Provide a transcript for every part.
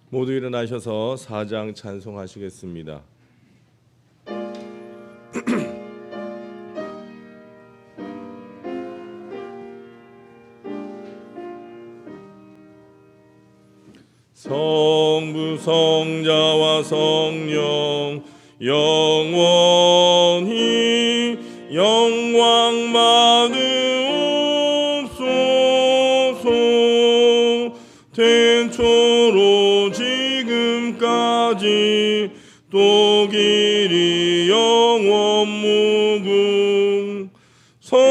모두 일어나셔서 사장 찬송하시겠습니다. 성부 성자와 성령 영원히 영광 받으옵소서. 태초로 지금까지 또 길이 영원 무궁 성삼위께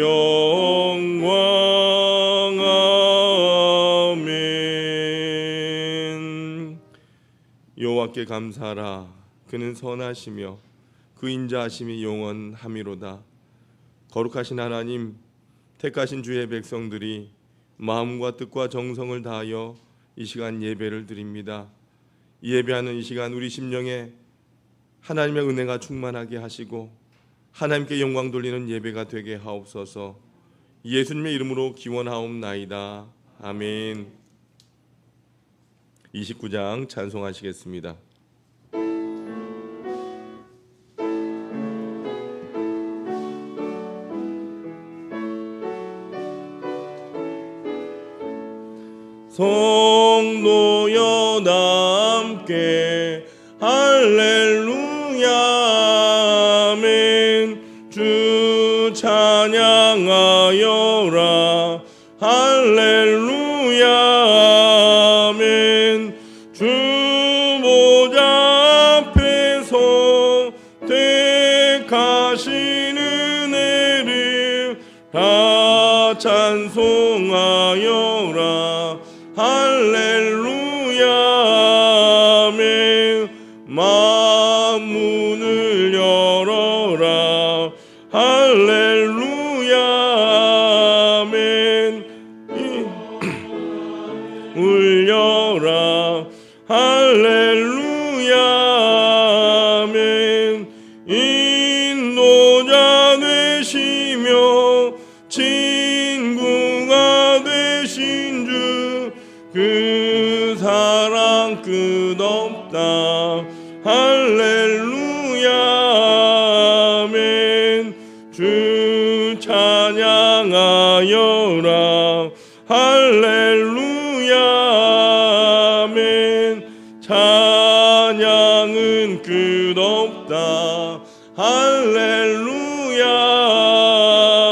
영광. 아멘. 여호와께 감사하라. 그는 선하시며 그 인자하심이 영원함이로다. 거룩하신 하나님, 택하신 주의 백성들이 마음과 뜻과 정성을 다하여 이 시간 예배를 드립니다. 예배하는 이 시간 우리 심령에 하나님의 은혜가 충만하게 하시고 하나님께 영광 돌리는 예배가 되게 하옵소서. 예수님의 이름으로 기원하옵나이다. 아멘. 29장 찬송하시겠습니다. 성도여 다 함께 할렐루야 아멘. 주 찬양하여라 할렐루야 아멘. 주 보좌 앞에서 택하신 은혜를 다 찬송하여라 할렐루야 아멘. 만문을 열어라 할렐루야 아멘. 울려라 할렐루야 아멘. 인도자 되시며 친구가 되신 주 그 사랑 끝없다 할렐루야 아멘. 주 찬양하여라 할렐루야 아멘. 찬양은 끝없다 할렐루야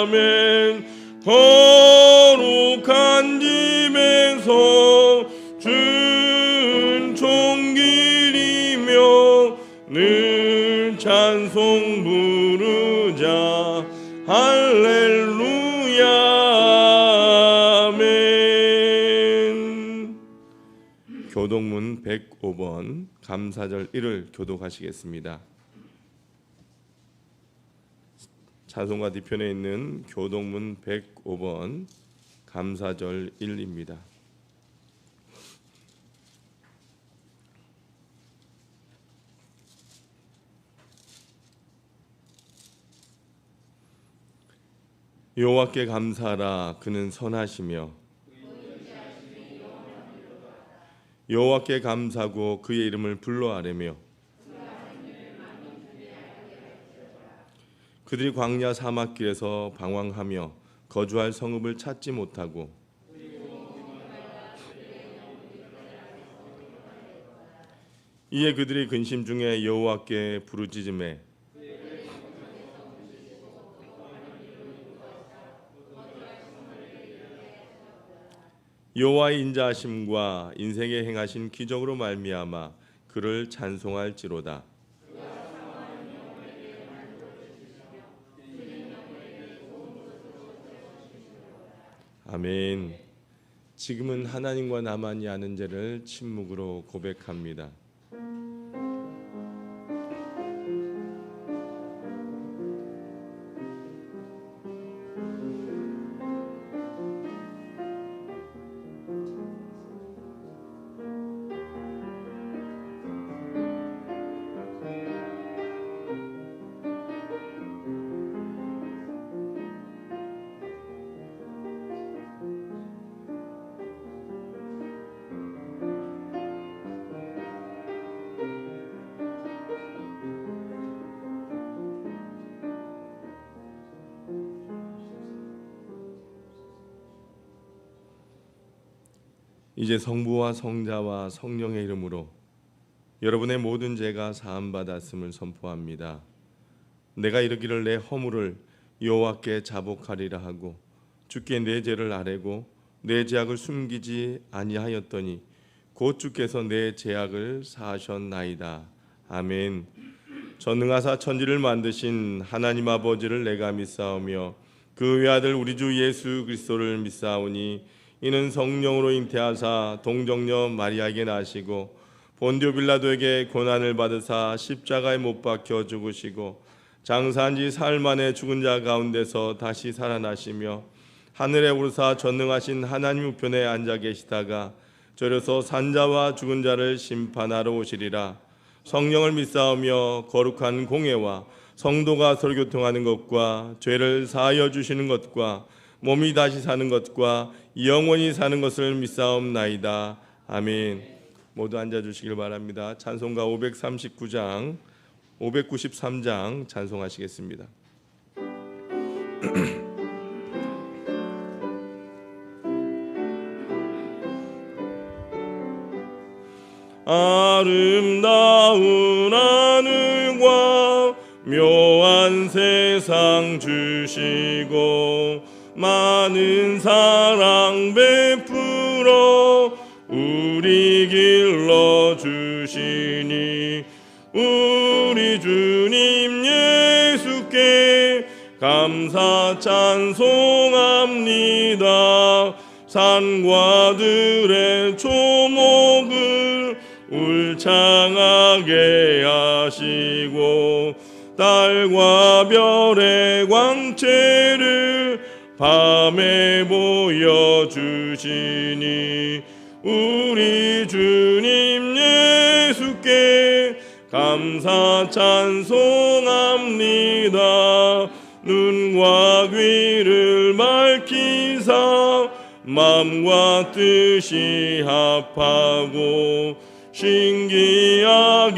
아멘. 거룩한 집에서 준총 기리며 늘 찬송 부르자 할렐루야 아멘. 교독문 105번 감사절 1을 교독하시겠습니다. 찬송가 뒤편에 있는 교독문 105번 감사절 1입니다. 여호와께 감사하라. 그는 선하시며 여호와께 감사하고 그의 이름을 불러아뢰며 그들이 광야 사막길에서 방황하며 거주할 성읍을 찾지 못하고 이에 그들이 근심 중에 여호와께 부르짖음에 여호와의 인자하심과 인생에 행하신 기적으로 말미암아 그를 찬송할지로다. 아멘. 지금은 하나님과 나만이 아는 죄를 침묵으로 고백합니다. 이제 성부와 성자와 성령의 이름으로 여러분의 모든 죄가 사함받았음을 선포합니다. 내가 이르기를 내 허물을 여호와께 자복하리라 하고 주께 내 죄를 아뢰고 내 죄악을 숨기지 아니하였더니 곧 주께서 내 죄악을 사하셨나이다. 아멘. 전능하사 천지를 만드신 하나님 아버지를 내가 믿사오며 그 외아들 우리 주 예수 그리스도를 믿사오니 이는 성령으로 잉태하사 동정녀 마리아에게 나시고 본디오 빌라도에게 고난을 받으사 십자가에 못 박혀 죽으시고 장사한 지 사흘 만에 죽은 자 가운데서 다시 살아나시며 하늘에 오르사 전능하신 하나님 우편에 앉아 계시다가 저려서 산자와 죽은 자를 심판하러 오시리라. 성령을 믿사오며 거룩한 공회와 성도가 서로 교통하는 것과 죄를 사하여 주시는 것과 몸이 다시 사는 것과 영원히 사는 것을 믿사옵나이다. 아멘. 모두 앉아주시길 바랍니다. 찬송가 539장 593장 찬송하시겠습니다. 아름다운 하늘과 묘한 세상 주시고 많은 사랑 베풀어 우리 길러 주시니 우리 주님 예수께 감사 찬송합니다. 산과 들의 초목을 울창하게 하시고 달과 별의 광채를 밤에 보여주시니 우리 주님 예수께 감사 찬송합니다. 눈과 귀를 밝히사 마음과 뜻이 합하고 신기하게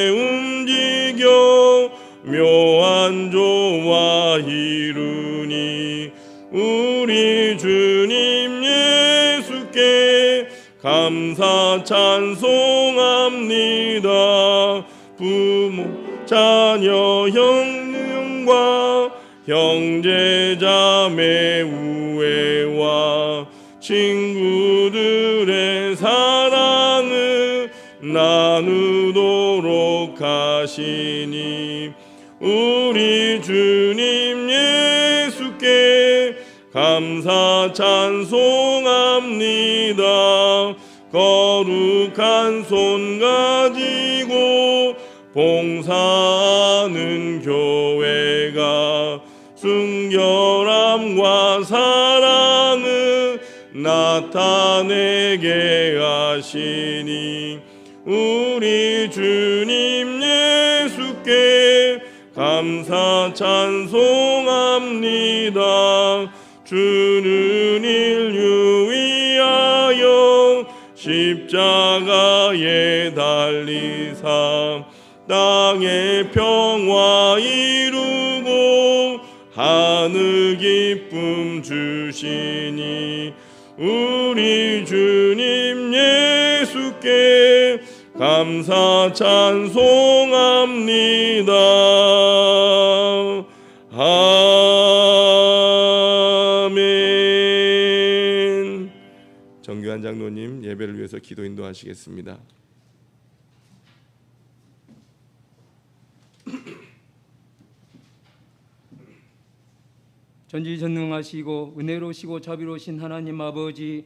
움직여 묘한 조화 이루니 우리 주님 예수께 감사 찬송합니다. 부모 자녀 형님과 형제 자매 우애와 친구들의 사랑을 나누도록 하시니 우리 주님 예수께 감사 찬송합니다. 거룩한 손 가지고 봉사하는 교회가 순결함과 사랑을 나타내게 하시니 우리 주님 예수께 감사 찬송합니다. 주는 인류 위하여 십자가에 달리사 땅의 평화 이루고 하늘 기쁨 주시니 우리 주님 예수께 감사 찬송합니다. 아멘. 정규환 장로님 예배를 위해서 기도 인도하시겠습니다. 전지전능하시고 은혜로우시고 자비로우신 하나님 아버지,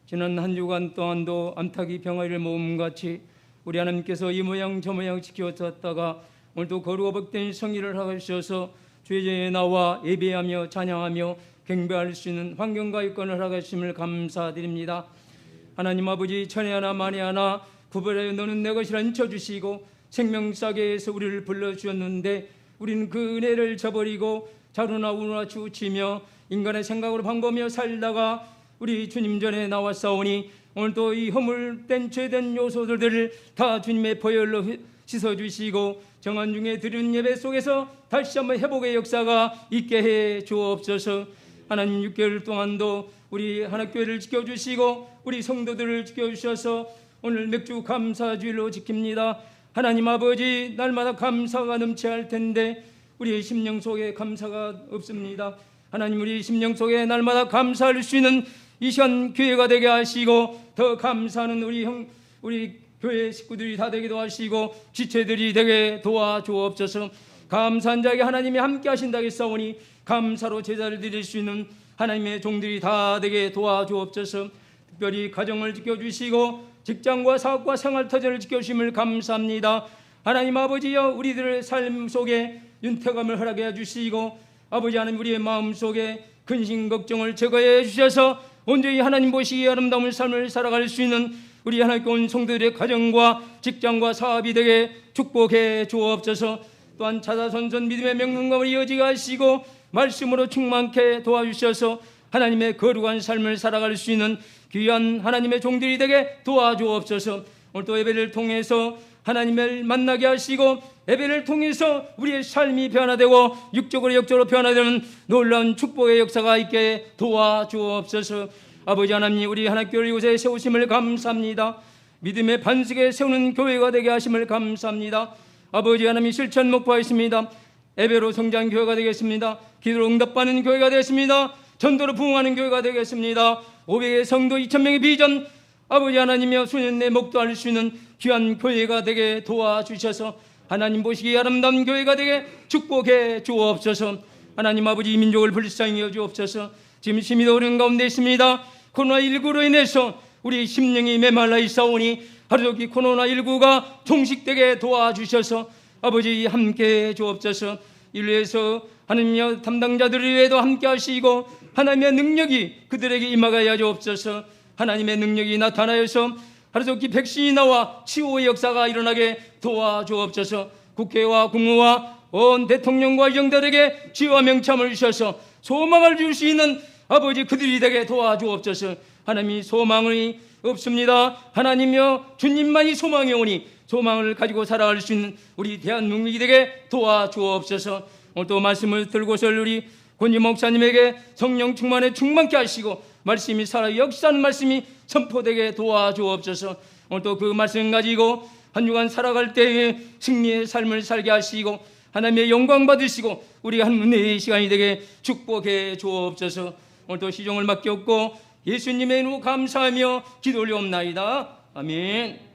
지난 한 주간 동안도 암탉이 병아리를 모음같이 우리 하나님께서 이 모양 저 모양 지켜왔다가 오늘도 거룩하고 복된 성일을 하셔서 주의 전에 나와 예배하며 찬양하며 경배할 수 있는 환경과 여건을 하심을 감사드립니다. 하나님 아버지, 천에 하나 만에 하나 구별하여 너는 내 것이라 인쳐주시고 생명사계에서 우리를 불러주셨는데 우리는 그 은혜를 저버리고 자루나 우나 치우치며 인간의 생각으로 방법하며 살다가 우리 주님 전에 나왔사오니 오늘도 이 허물된 죄된 요소들을 다 주님의 보혈로 씻어주시고 정한 중에 드리는 예배 속에서 다시 한번 회복의 역사가 있게 해 주옵소서. 하나님, 6개월 동안도 우리 하나교회를 지켜주시고 우리 성도들을 지켜주셔서 오늘 맥주 감사주일로 지킵니다. 하나님 아버지, 날마다 감사가 넘쳐야 할 텐데 우리의 심령 속에 감사가 없습니다. 하나님, 우리 심령 속에 날마다 감사할 수 있는 이 시간 교회가 되게 하시고 더 감사하는 우리 교회 식구들이 다 되기도 하시고 지체들이 되게 도와주옵소서. 감사한 자에게 하나님이 함께 하신다고 했사오니 감사로 제사를 드릴 수 있는 하나님의 종들이 다 되게 도와주옵소서. 특별히 가정을 지켜주시고 직장과 사업과 생활터전을 지켜주심을 감사합니다. 하나님 아버지여, 우리들의 삶 속에 윤택함을 허락해 주시고 아버지 하나님, 우리의 마음 속에 근심 걱정을 제거해 주셔서 온전히 하나님 보시기에 아름다운 삶을 살아갈 수 있는 우리 하나님께 온 성도들의 가정과 직장과 사업이 되게 축복해 주옵소서. 또한 자자손손 믿음의 명령과 이어지게 하시고 말씀으로 충만케 도와주셔서 하나님의 거룩한 삶을 살아갈 수 있는 귀한 하나님의 종들이 되게 도와주옵소서. 오늘 또 예배를 통해서 하나님을 만나게 하시고 예배를 통해서 우리의 삶이 변화되고 육적으로 영적으로 변화되는 놀라운 축복의 역사가 있게 도와주옵소서. 아버지 하나님, 우리 하나님교회를 이곳에 세우심을 감사합니다. 믿음의 반석에 세우는 교회가 되게 하심을 감사합니다. 아버지 하나님, 실천 목표하였습니다. 예배로 성장한 교회가 되겠습니다. 기도로 응답받는 교회가 되겠습니다. 전도로 부흥하는 교회가 되겠습니다. 500의 성도 2000명의 비전, 아버지 하나님이여, 수년 내 목도할 수 있는 귀한 교회가 되게 도와주셔서 하나님 보시기에 아름다운 교회가 되게 축복해 주옵소서. 하나님 아버지, 이 민족을 불쌍히 여주옵소서. 지금 심히 어려운 가운데 있습니다. 코로나19로 인해서 우리 심령이 메말라 있사오니 하루속히 코로나19가 종식되게 도와주셔서 아버지 함께해 주옵소서. 이를 위해서 하나님의 담당자들을 위해도 함께 하시고 하나님의 능력이 그들에게 임하게 하옵소서. 하나님의 능력이 나타나여서 하루속히 백신이 나와 치유의 역사가 일어나게 도와주옵소서. 국회와 국무와 온 대통령과 정들에게 지혜와 명참을 주셔서 소망을 줄 수 있는 아버지 그들이 되게 도와주옵소서. 하나님이 소망이 없습니다. 하나님이여, 주님만이 소망이 오니 소망을 가지고 살아갈 수 있는 우리 대한민국이 되게 도와주옵소서. 오늘 또 말씀을 들고서 우리 권지 목사님에게 성령 충만에 충만케 하시고 말씀이 살아 역사하는 말씀이 선포되게 도와주옵소서. 오늘 또 그 말씀 가지고 한 주간 살아갈 때에 승리의 삶을 살게 하시고 하나님의 영광 받으시고 우리 한 은혜의 시간이 되게 축복해 주옵소서. 오늘 또 시종을 맡겼고 예수님의 이름으로 감사하며 기도 올려옵나이다. 아멘.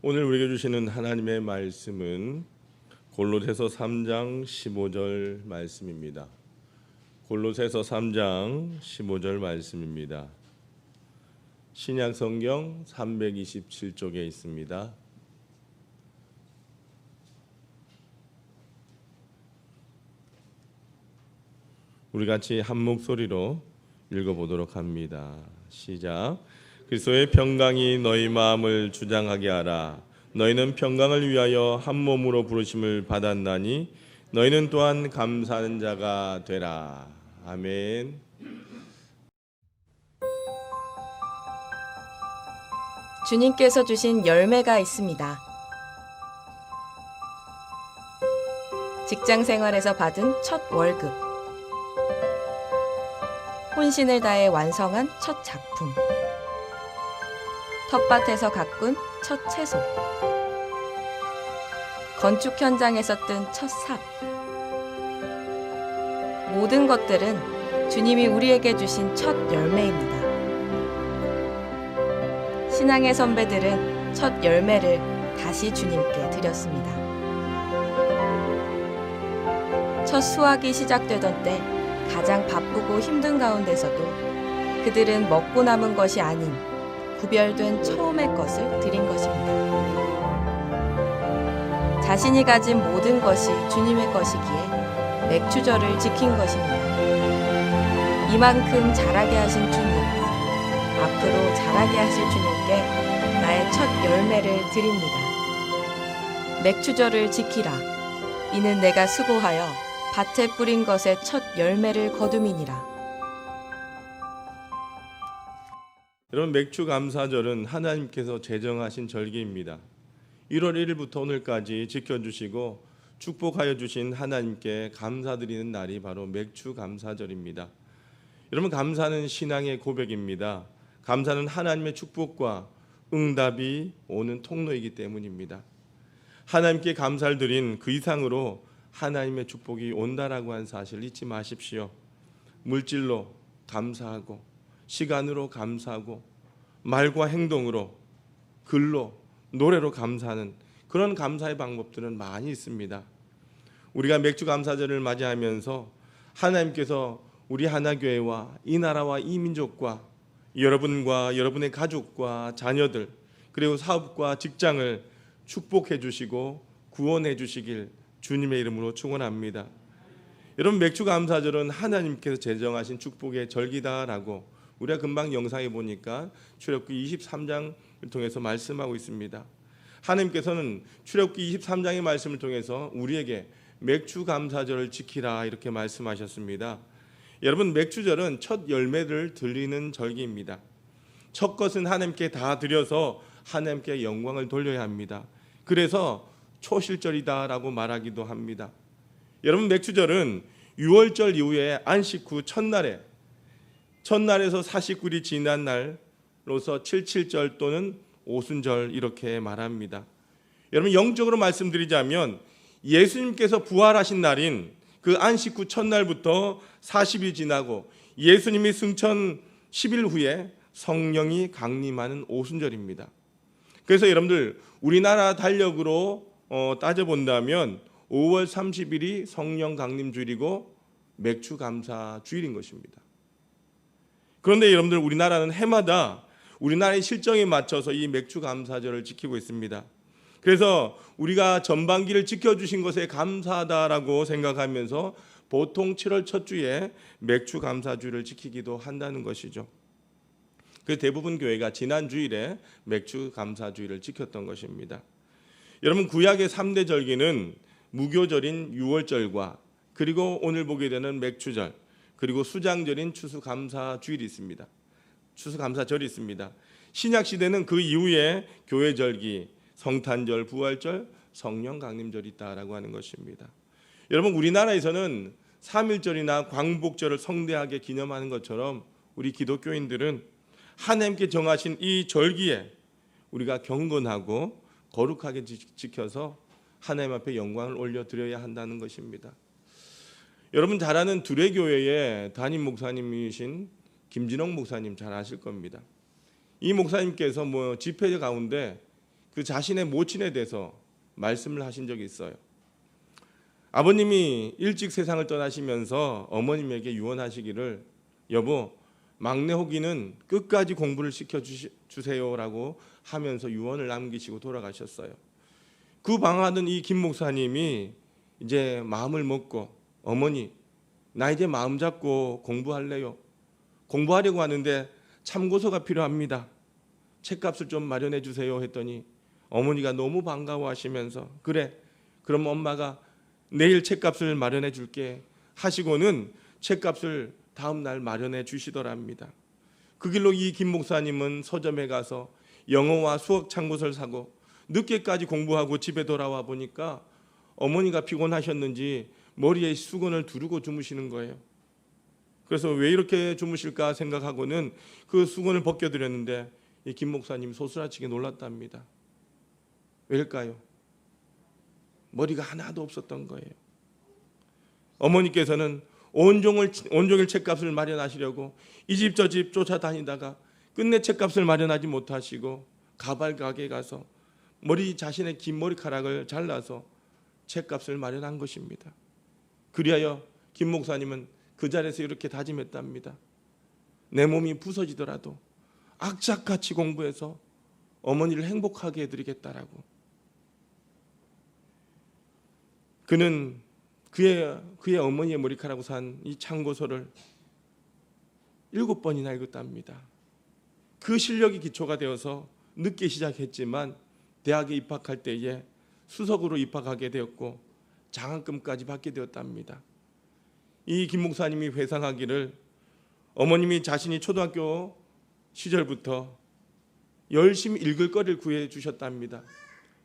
오늘 우리에게 주시는 하나님의 말씀은 골로새서 3장 15절 말씀입니다. 골로새서 3장 15절 말씀입니다. 신약 성경 327쪽에 있습니다. 우리 같이 한 목소리로 읽어보도록 합니다. 시작. 그리스도의 평강이 너희 마음을 주장하게 하라. 너희는 평강을 위하여 한 몸으로 부르심을 받았나니 너희는 또한 감사하는 자가 되라. 아멘. 주님께서 주신 열매가 있습니다. 직장 생활에서 받은 첫 월급, 혼신을 다해 완성한 첫 작품, 텃밭에서 가꾼 첫 채소, 건축 현장에서 뜬 첫 삽. 모든 것들은 주님이 우리에게 주신 첫 열매입니다. 신앙의 선배들은 첫 열매를 다시 주님께 드렸습니다. 첫 수확이 시작되던 때 가장 바쁘고 힘든 가운데서도 그들은 먹고 남은 것이 아닌 구별된 처음의 것을 드린 것입니다. 자신이 가진 모든 것이 주님의 것이기에 맥주절을 지킨 것입니다. 이만큼 자라게 하신 주님, 앞으로 자라게 하실 주님께 나의 첫 열매를 드립니다. 맥추절을 지키라. 이는 내가 수고하여 밭에 뿌린 것의 첫 열매를 거둠이니라. 여러분, 맥주 감사절은 하나님께서 제정하신 절기입니다. 1월 1일부터 오늘까지 지켜주시고 축복하여 주신 하나님께 감사드리는 날이 바로 맥주 감사절입니다. 여러분, 감사는 신앙의 고백입니다. 감사는 하나님의 축복과 응답이 오는 통로이기 때문입니다. 하나님께 감사를 드린 그 이상으로 하나님의 축복이 온다라고 한 사실 잊지 마십시오. 물질로 감사하고, 시간으로 감사하고, 말과 행동으로, 글로, 노래로 감사하는 그런 감사의 방법들은 많이 있습니다. 우리가 맥주 감사절을 맞이하면서 하나님께서 우리 하나교회와 이 나라와 이 민족과 여러분과 여러분의 가족과 자녀들, 그리고 사업과 직장을 축복해 주시고 구원해 주시길 주님의 이름으로 축원합니다. 여러분, 맥주 감사절은 하나님께서 제정하신 축복의 절기다라고 우리가 금방 영상에 보니까 출애굽기 23장을 통해서 말씀하고 있습니다. 하나님께서는 출애굽기 23장의 말씀을 통해서 우리에게 맥주 감사절을 지키라 이렇게 말씀하셨습니다. 여러분, 맥주절은 첫 열매를 드리는 절기입니다. 첫 것은 하나님께 다 드려서 하나님께 영광을 돌려야 합니다. 그래서 초실절이다라고 말하기도 합니다. 여러분, 맥주절은 6월절 이후에 안식 후 첫날에서 49일이 지난 날로서 77절 또는 오순절 이렇게 말합니다. 여러분, 영적으로 말씀드리자면 예수님께서 부활하신 날인 그 안식 후 첫날부터 40일 지나고 예수님이 승천 10일 후에 성령이 강림하는 오순절입니다. 그래서 여러분들, 우리나라 달력으로 따져본다면 5월 30일이 성령 강림 주일이고 맥주 감사 주일인 것입니다. 그런데 여러분들, 우리나라는 해마다 우리나라의 실정에 맞춰서 이 맥주 감사절을 지키고 있습니다. 그래서 우리가 전반기를 지켜주신 것에 감사하다라고 생각하면서 보통 7월 첫 주에 맥주 감사주일을 지키기도 한다는 것이죠. 그 대부분 교회가 지난 주일에 맥주 감사주일을 지켰던 것입니다. 여러분, 구약의 3대 절기는 무교절인 유월절과 그리고 오늘 보게 되는 맥주절, 그리고 수장절인 추수감사주일이 있습니다. 추수감사절이 있습니다. 신약 시대는 그 이후에 교회절기, 성탄절, 부활절, 성령 강림절이 있다라고 하는 것입니다. 여러분, 우리나라에서는 3.1절이나 광복절을 성대하게 기념하는 것처럼 우리 기독교인들은 하나님께 정하신 이 절기에 우리가 경건하고 거룩하게 지켜서 하나님 앞에 영광을 올려드려야 한다는 것입니다. 여러분, 잘 아는 두레교회의 담임 목사님이신 김진홍 목사님 잘 아실 겁니다. 이 목사님께서 집회 가운데 그 자신의 모친에 대해서 말씀을 하신 적이 있어요. 아버님이 일찍 세상을 떠나시면서 어머님에게 유언하시기를, 여보, 막내 호기는 끝까지 공부를 시켜주세요라고 하면서 유언을 남기시고 돌아가셨어요. 그 방하던 이 김 목사님이 이제 마음을 먹고, 어머니, 나 이제 마음 잡고 공부할래요. 공부하려고 하는데 참고서가 필요합니다. 책값을 좀 마련해 주세요 했더니 어머니가 너무 반가워하시면서, 그래, 그럼 엄마가 내일 책값을 마련해 줄게 하시고는 책값을 다음 날 마련해 주시더랍니다. 그 길로 이 김 목사님은 서점에 가서 영어와 수학 참고서를 사고 늦게까지 공부하고 집에 돌아와 보니까 어머니가 피곤하셨는지 머리에 수건을 두르고 주무시는 거예요. 그래서 왜 이렇게 주무실까 생각하고는 그 수건을 벗겨드렸는데 이 김 목사님 소스라치게 놀랐답니다. 왜일까요? 머리가 하나도 없었던 거예요. 어머니께서는 온종일 책값을 마련하시려고 이 집 저 집 쫓아다니다가 끝내 책값을 마련하지 못하시고 가발 가게에 가서 자신의 긴 머리카락을 잘라서 책값을 마련한 것입니다. 그리하여 김 목사님은 그 자리에서 이렇게 다짐했답니다. 내 몸이 부서지더라도 악착같이 공부해서 어머니를 행복하게 해드리겠다라고. 그는 그의 어머니의 머리카락으로 산 이 참고서를 7번이나 읽었답니다. 그 실력이 기초가 되어서 늦게 시작했지만 대학에 입학할 때에 수석으로 입학하게 되었고 장학금까지 받게 되었답니다. 이 김 목사님이 회상하기를 어머님이 자신이 초등학교 시절부터 열심히 읽을 거리를 구해 주셨답니다.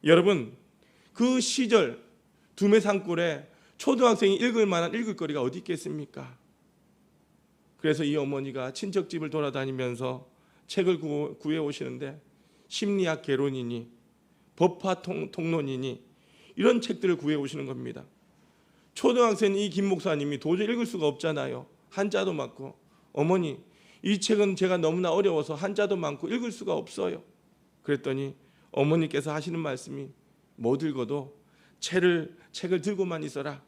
여러분, 그 시절 두메 산골에 초등학생이 읽을 만한 읽을 거리가 어디 있겠습니까? 그래서 이 어머니가 친척집을 돌아다니면서 책을 구해 오시는데 심리학 개론이니 법화 통론이니 이런 책들을 구해 오시는 겁니다. 초등학생 이 김 목사님이 도저히 읽을 수가 없잖아요. 한자도 많고. 어머니, 이 책은 제가 너무나 어려워서 한자도 많고 읽을 수가 없어요. 그랬더니 어머니께서 하시는 말씀이 못 읽어도 책을 들고만 있어라.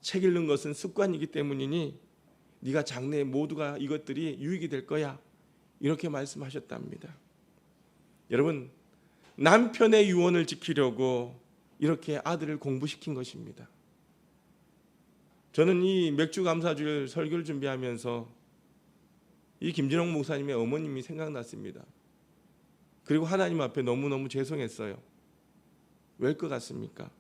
책 읽는 것은 습관이기 때문이니 네가 장래에 모두가 이것들이 유익이 될 거야. 이렇게 말씀하셨답니다. 여러분, 남편의 유언을 지키려고 이렇게 아들을 공부시킨 것입니다. 저는 이 맥주 감사주일 설교를 준비하면서 이 김진홍 목사님의 어머님이 생각났습니다. 그리고 하나님 앞에 너무너무 죄송했어요. 왜 것 같습니까?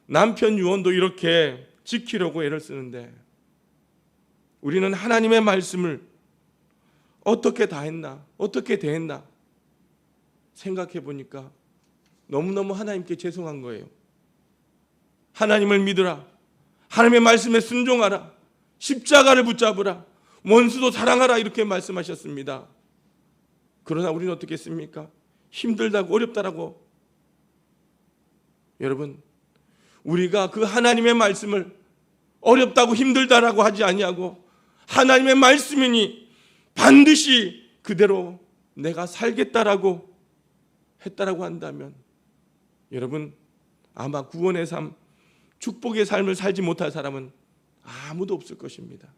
남편 유언도 이렇게 지키려고 애를 쓰는데 우리는 하나님의 말씀을 어떻게 다 했나? 어떻게 대했나? 생각해 보니까 너무너무 하나님께 죄송한 거예요. 하나님을 믿으라. 하나님의 말씀에 순종하라. 십자가를 붙잡으라. 원수도 사랑하라. 이렇게 말씀하셨습니다. 그러나 우리는 어떻게 했습니까? 힘들다고 어렵다라고. 여러분, 우리가 그 하나님의 말씀을 어렵다고 힘들다라고 하지 아니하고 하나님의 말씀이니 반드시 그대로 내가 살겠다라고 했다라고 한다면 여러분, 아마 구원의 삶, 축복의 삶을 살지 못할 사람은 아무도 없을 것입니다.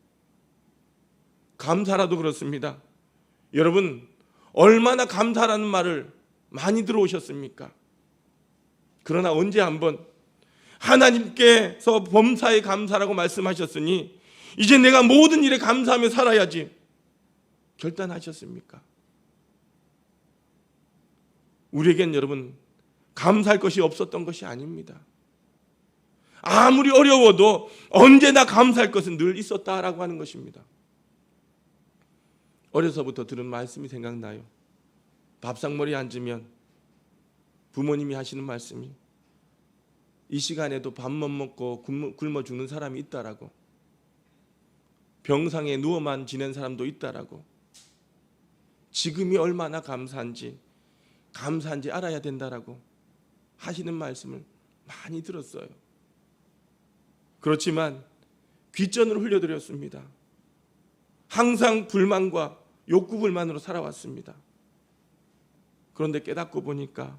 감사라도 그렇습니다. 여러분, 얼마나 감사라는 말을 많이 들어오셨습니까? 그러나 언제 한번 하나님께서 범사에 감사라고 말씀하셨으니 이제 내가 모든 일에 감사하며 살아야지 결단하셨습니까? 우리에겐 여러분 감사할 것이 없었던 것이 아닙니다. 아무리 어려워도 언제나 감사할 것은 늘 있었다라고 하는 것입니다. 어려서부터 들은 말씀이 생각나요. 밥상머리에 앉으면 부모님이 하시는 말씀이 이 시간에도 밥 못 먹고 굶어 죽는 사람이 있다라고, 병상에 누워만 지낸 사람도 있다라고, 지금이 얼마나 감사한지 알아야 된다라고 하시는 말씀을 많이 들었어요. 그렇지만 귓전으로 흘려드렸습니다. 항상 불만과 욕구불만으로 살아왔습니다. 그런데 깨닫고 보니까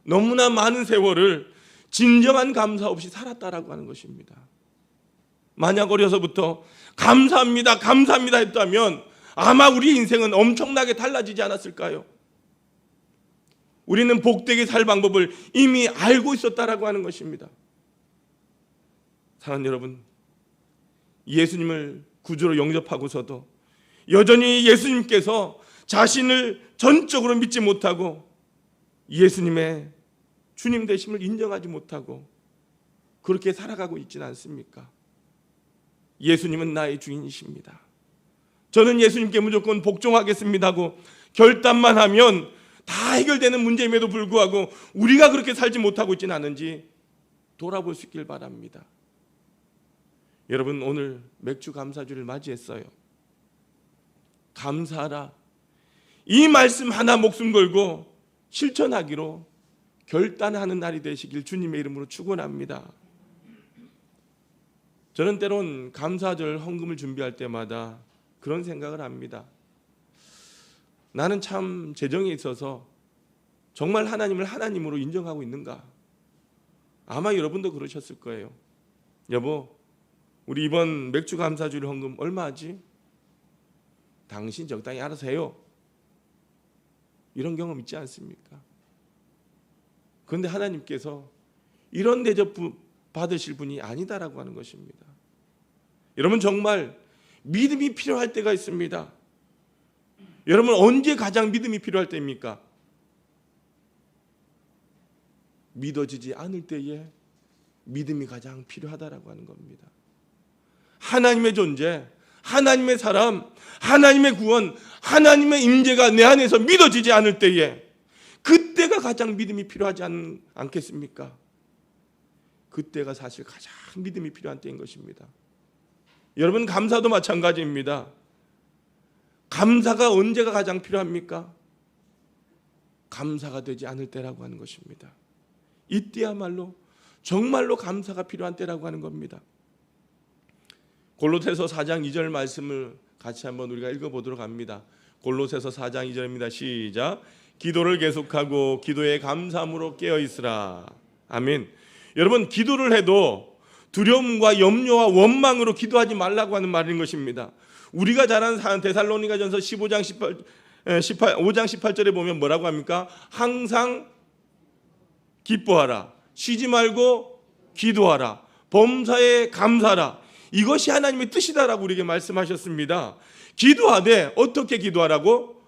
너무나 많은 세월을 진정한 감사 없이 살았다라고 하는 것입니다. 만약 어려서부터 감사합니다, 감사합니다 했다면 아마 우리 인생은 엄청나게 달라지지 않았을까요? 우리는 복되게 살 방법을 이미 알고 있었다라고 하는 것입니다. 사랑하는 여러분, 예수님을 구주로 영접하고서도 여전히 예수님께서 자신을 전적으로 믿지 못하고 예수님의 주님 되심을 인정하지 못하고 그렇게 살아가고 있지는 않습니까? 예수님은 나의 주인이십니다. 저는 예수님께 무조건 복종하겠습니다 하고 결단만 하면 다 해결되는 문제임에도 불구하고 우리가 그렇게 살지 못하고 있지는 않은지 돌아볼 수 있길 바랍니다. 여러분, 오늘 맥주 감사주를 맞이했어요. 감사하라. 이 말씀 하나 목숨 걸고 실천하기로 결단하는 날이 되시길 주님의 이름으로 축원합니다. 저는 때론 감사절 헌금을 준비할 때마다 그런 생각을 합니다. 나는 참 재정에 있어서 정말 하나님을 하나님으로 인정하고 있는가? 아마 여러분도 그러셨을 거예요. 여보, 우리 이번 맥주 감사주일 헌금 얼마 하지? 당신 적당히 알아서 해요. 이런 경험 있지 않습니까? 그런데 하나님께서 이런 대접 받으실 분이 아니다라고 하는 것입니다. 여러분, 정말 믿음이 필요할 때가 있습니다. 여러분, 언제 가장 믿음이 필요할 때입니까? 믿어지지 않을 때에 믿음이 가장 필요하다라고 하는 겁니다. 하나님의 존재, 하나님의 사람, 하나님의 구원, 하나님의 임재가 내 안에서 믿어지지 않을 때에 그때가 가장 믿음이 필요하지 않겠습니까? 그때가 사실 가장 믿음이 필요한 때인 것입니다. 여러분, 감사도 마찬가지입니다. 감사가 언제가 가장 필요합니까? 감사가 되지 않을 때라고 하는 것입니다. 이때야말로 정말로 감사가 필요한 때라고 하는 겁니다. 골로새서 4장 2절 말씀을 같이 한번 우리가 읽어보도록 합니다. 골로새서 4장 2절입니다. 시작. 기도를 계속하고 기도에 감사함으로 깨어있으라. 아멘. 여러분, 기도를 해도 두려움과 염려와 원망으로 기도하지 말라고 하는 말인 것입니다. 우리가 잘 아는 데살로니가전서 5장 18절에 보면 뭐라고 합니까? 항상 기뻐하라, 쉬지 말고 기도하라, 범사에 감사하라. 이것이 하나님의 뜻이다라고 우리에게 말씀하셨습니다. 기도하되 어떻게 기도하라고?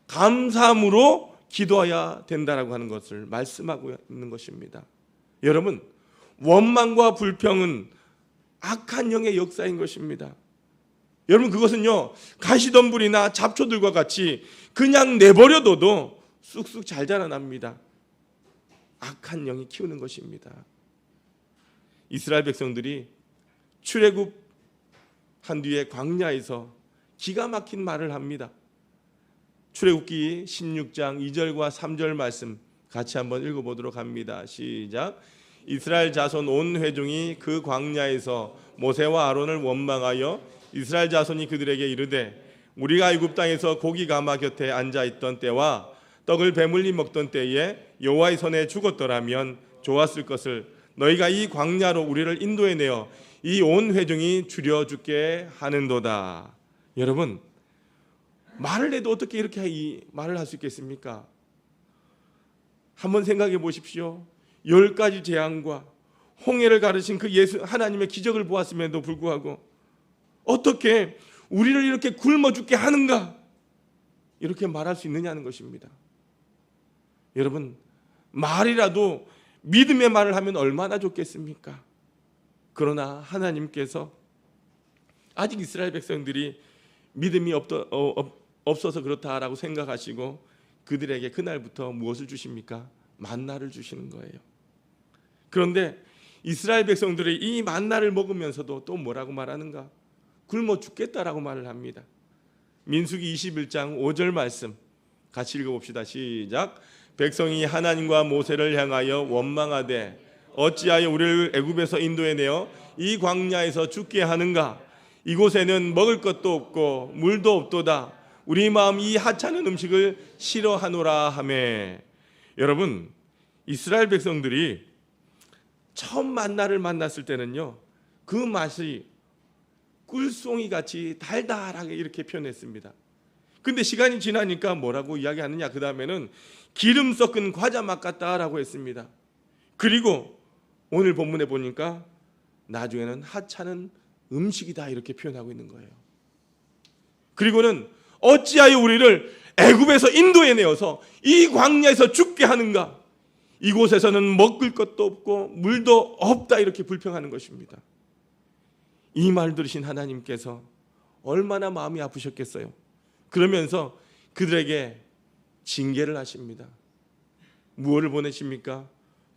감사함으로 기도해야 된다라고 하는 것을 말씀하고 있는 것입니다. 여러분, 원망과 불평은 악한 영의 역사인 것입니다. 여러분, 그것은요, 가시덤불이나 잡초들과 같이 그냥 내버려둬도 쑥쑥 잘 자라납니다. 악한 영이 키우는 것입니다. 이스라엘 백성들이 출애굽한 뒤에 광야에서 기가 막힌 말을 합니다. 출애굽기 16장 2절과 3절 말씀 같이 한번 읽어보도록 합니다. 시작. 이스라엘 자손 온 회중이 그 광야에서 모세와 아론을 원망하여 이스라엘 자손이 그들에게 이르되 우리가 애굽 땅에서 고기 가마 곁에 앉아 있던 때와 떡을 배물리 먹던 때에 여호와의 손에 죽었더라면 좋았을 것을 너희가 이 광야로 우리를 인도해 내어 이 온 회중이 줄여 죽게 하는도다. 여러분, 말을 해도 어떻게 이렇게 이 말을 할 수 있겠습니까? 한번 생각해 보십시오. 10가지 재앙과 홍해를 가르신 그 예수 하나님의 기적을 보았음에도 불구하고 어떻게 우리를 이렇게 굶어 죽게 하는가? 이렇게 말할 수 있느냐는 것입니다. 여러분, 말이라도 믿음의 말을 하면 얼마나 좋겠습니까? 그러나 하나님께서 아직 이스라엘 백성들이 믿음이 없어서 그렇다라고 생각하시고 그들에게 그날부터 무엇을 주십니까? 만나를 주시는 거예요. 그런데 이스라엘 백성들이 이 만나를 먹으면서도 또 뭐라고 말하는가? 굶어 죽겠다라고 말을 합니다. 민수기 21장 5절 말씀 같이 읽어봅시다. 시작. 백성이 하나님과 모세를 향하여 원망하되 어찌하여 우리를 애굽에서 인도해 내어 이 광야에서 죽게 하는가? 이곳에는 먹을 것도 없고 물도 없도다. 우리 마음 이 하찮은 음식을 싫어하노라 하매. 여러분, 이스라엘 백성들이 처음 만나를 만났을 때는요, 그 맛이 꿀송이 같이 달달하게 이렇게 표현했습니다. 근데 시간이 지나니까 뭐라고 이야기하느냐? 그 다음에는 기름 섞은 과자 맛 같다라고 했습니다. 그리고 오늘 본문에 보니까 나중에는 하찮은 음식이다 이렇게 표현하고 있는 거예요. 그리고는 어찌하여 우리를 애굽에서 인도해 내어서 이 광야에서 죽게 하는가? 이곳에서는 먹을 것도 없고 물도 없다 이렇게 불평하는 것입니다. 이 말 들으신 하나님께서 얼마나 마음이 아프셨겠어요. 그러면서 그들에게 징계를 하십니다. 무엇을 보내십니까?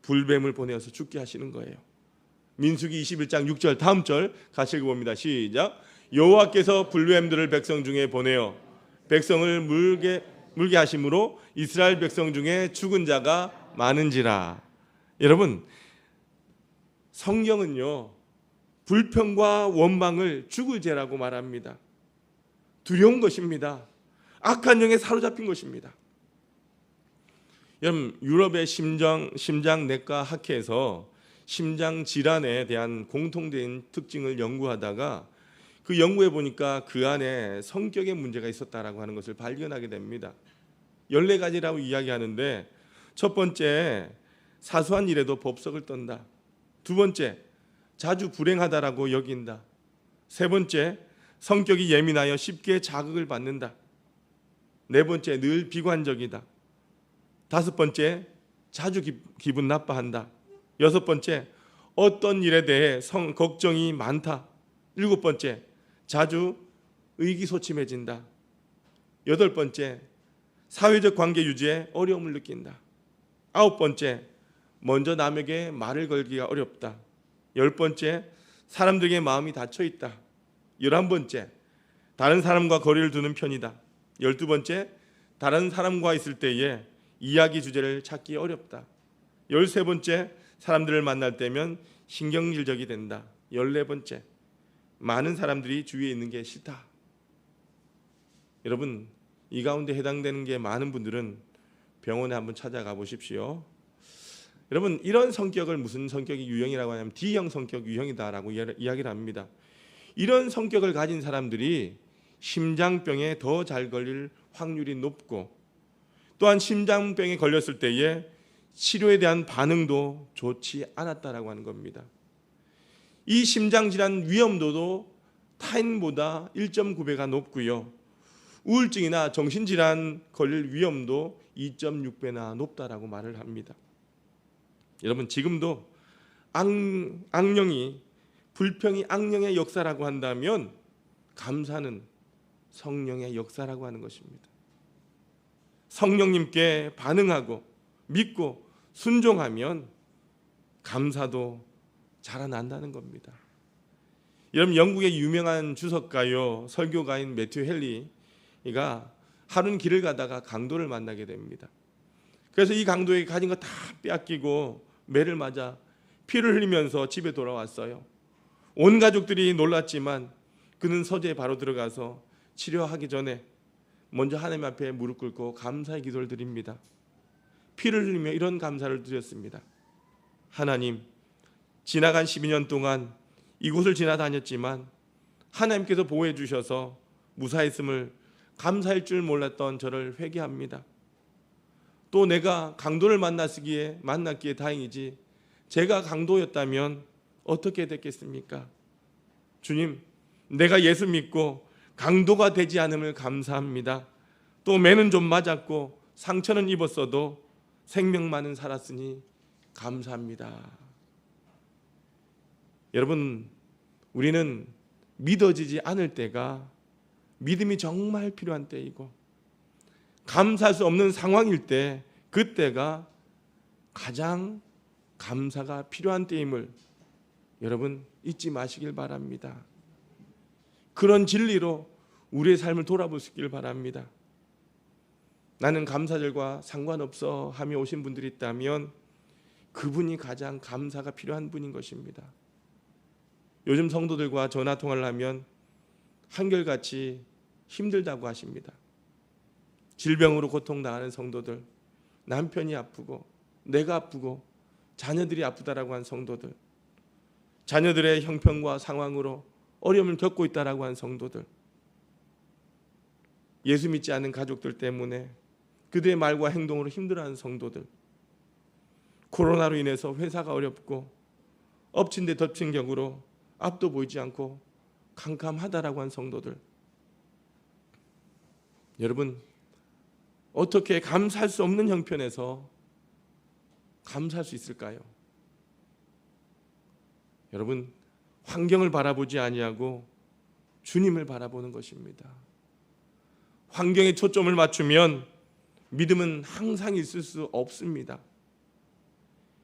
불뱀을 보내어서 죽게 하시는 거예요. 민수기 21장 6절 다음 절 같이 읽어봅니다. 시작. 여호와께서 불뱀들을 백성 중에 보내어 백성을 물게 하심으로 이스라엘 백성 중에 죽은 자가 많은지라. 여러분, 성경은요, 불평과 원망을 죽을 죄라고 말합니다. 두려운 것입니다. 악한 영에 사로잡힌 것입니다. 여러분, 유럽의 심장내과 학회에서 심장 질환에 대한 공통된 특징을 연구하다가 그 연구해 보니까 그 안에 성격의 문제가 있었다라고 하는 것을 발견하게 됩니다. 14가지라고 이야기하는데, 첫 번째, 사소한 일에도 법석을 떤다. 두 번째, 자주 불행하다라고 여긴다. 세 번째, 성격이 예민하여 쉽게 자극을 받는다. 네 번째, 늘 비관적이다. 다섯 번째, 자주 기분 나빠한다. 여섯 번째, 어떤 일에 대해 걱정이 많다. 일곱 번째, 자주 의기소침해진다. 여덟 번째, 사회적 관계 유지에 어려움을 느낀다. 아홉 번째, 먼저 남에게 말을 걸기가 어렵다. 열 번째, 사람들에게 마음이 닫혀 있다. 11번째, 다른 사람과 거리를 두는 편이다. 12번째, 다른 사람과 있을 때에 이야기 주제를 찾기 어렵다. 13번째, 사람들을 만날 때면 신경질적이 된다. 14번째, 많은 사람들이 주위에 있는 게 싫다. 여러분, 이 가운데 해당되는 게 많은 분들은 병원에 한번 찾아가 보십시오. 여러분, 이런 성격을 무슨 성격이 유형이라고 하냐면 D형 성격 유형이다라고 이야기를 합니다. 이런 성격을 가진 사람들이 심장병에 더 잘 걸릴 확률이 높고, 또한 심장병에 걸렸을 때에 치료에 대한 반응도 좋지 않았다라고 하는 겁니다. 이 심장질환 위험도도 타인보다 1.9배가 높고요, 우울증이나 정신질환 걸릴 위험도 2.6배나 높다라고 말을 합니다. 여러분, 지금도 악령이, 불평이 악령의 역사라고 한다면 감사는 성령의 역사라고 하는 것입니다. 성령님께 반응하고 믿고 순종하면 감사도 자라난다는 겁니다. 여러분, 영국의 유명한 주석가요 설교가인 매튜 헨리가 하루는 길을 가다가 강도를 만나게 됩니다. 그래서 이 강도에게 가진 거 다 빼앗기고 매를 맞아 피를 흘리면서 집에 돌아왔어요. 온 가족들이 놀랐지만 그는 서재에 바로 들어가서 치료하기 전에 먼저 하나님 앞에 무릎 꿇고 감사의 기도를 드립니다. 피를 흘리며 이런 감사를 드렸습니다. 하나님, 지나간 12년 동안 이곳을 지나다녔지만 하나님께서 보호해 주셔서 무사했음을 감사할 줄 몰랐던 저를 회개합니다. 또 내가 강도를 만났기에 다행이지, 제가 강도였다면 어떻게 됐겠습니까? 주님, 내가 예수 믿고 강도가 되지 않음을 감사합니다. 또 매는 좀 맞았고 상처는 입었어도 생명만은 살았으니 감사합니다. 여러분, 우리는 믿어지지 않을 때가 믿음이 정말 필요한 때이고, 감사할 수 없는 상황일 때, 그때가 가장 감사가 필요한 때임을 여러분 잊지 마시길 바랍니다. 그런 진리로 우리의 삶을 돌아볼 수 있길 바랍니다. 나는 감사절과 상관없어 하며 오신 분들이 있다면 그분이 가장 감사가 필요한 분인 것입니다. 요즘 성도들과 전화 통화를 하면 한결같이 힘들다고 하십니다. 질병으로 고통당하는 성도들, 남편이 아프고 내가 아프고 자녀들이 아프다라고 한 성도들, 자녀들의 형편과 상황으로 어려움을 겪고 있다라고 한 성도들, 예수 믿지 않는 가족들 때문에 그들의 말과 행동으로 힘들어하는 성도들, 코로나로 인해서 회사가 어렵고 엎친 데 덮친 격으로 앞도 보이지 않고 캄캄하다라고 한 성도들, 여러분, 어떻게 감사할 수 없는 형편에서 감사할 수 있을까요? 여러분, 환경을 바라보지 아니하고 주님을 바라보는 것입니다. 환경에 초점을 맞추면 믿음은 항상 있을 수 없습니다.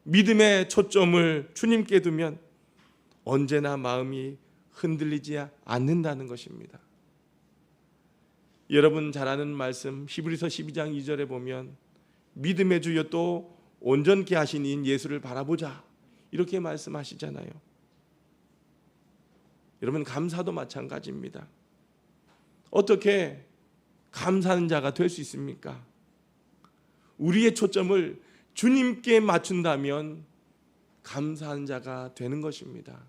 믿음의 초점을 주님께 두면 언제나 마음이 흔들리지 않는다는 것입니다. 여러분 잘 아는 말씀 히브리서 12장 2절에 보면 믿음의 주여 또 온전케 하신 이인 예수를 바라보자, 이렇게 말씀하시잖아요. 여러분, 감사도 마찬가지입니다. 어떻게 감사하는 자가 될 수 있습니까? 우리의 초점을 주님께 맞춘다면 감사하는 자가 되는 것입니다.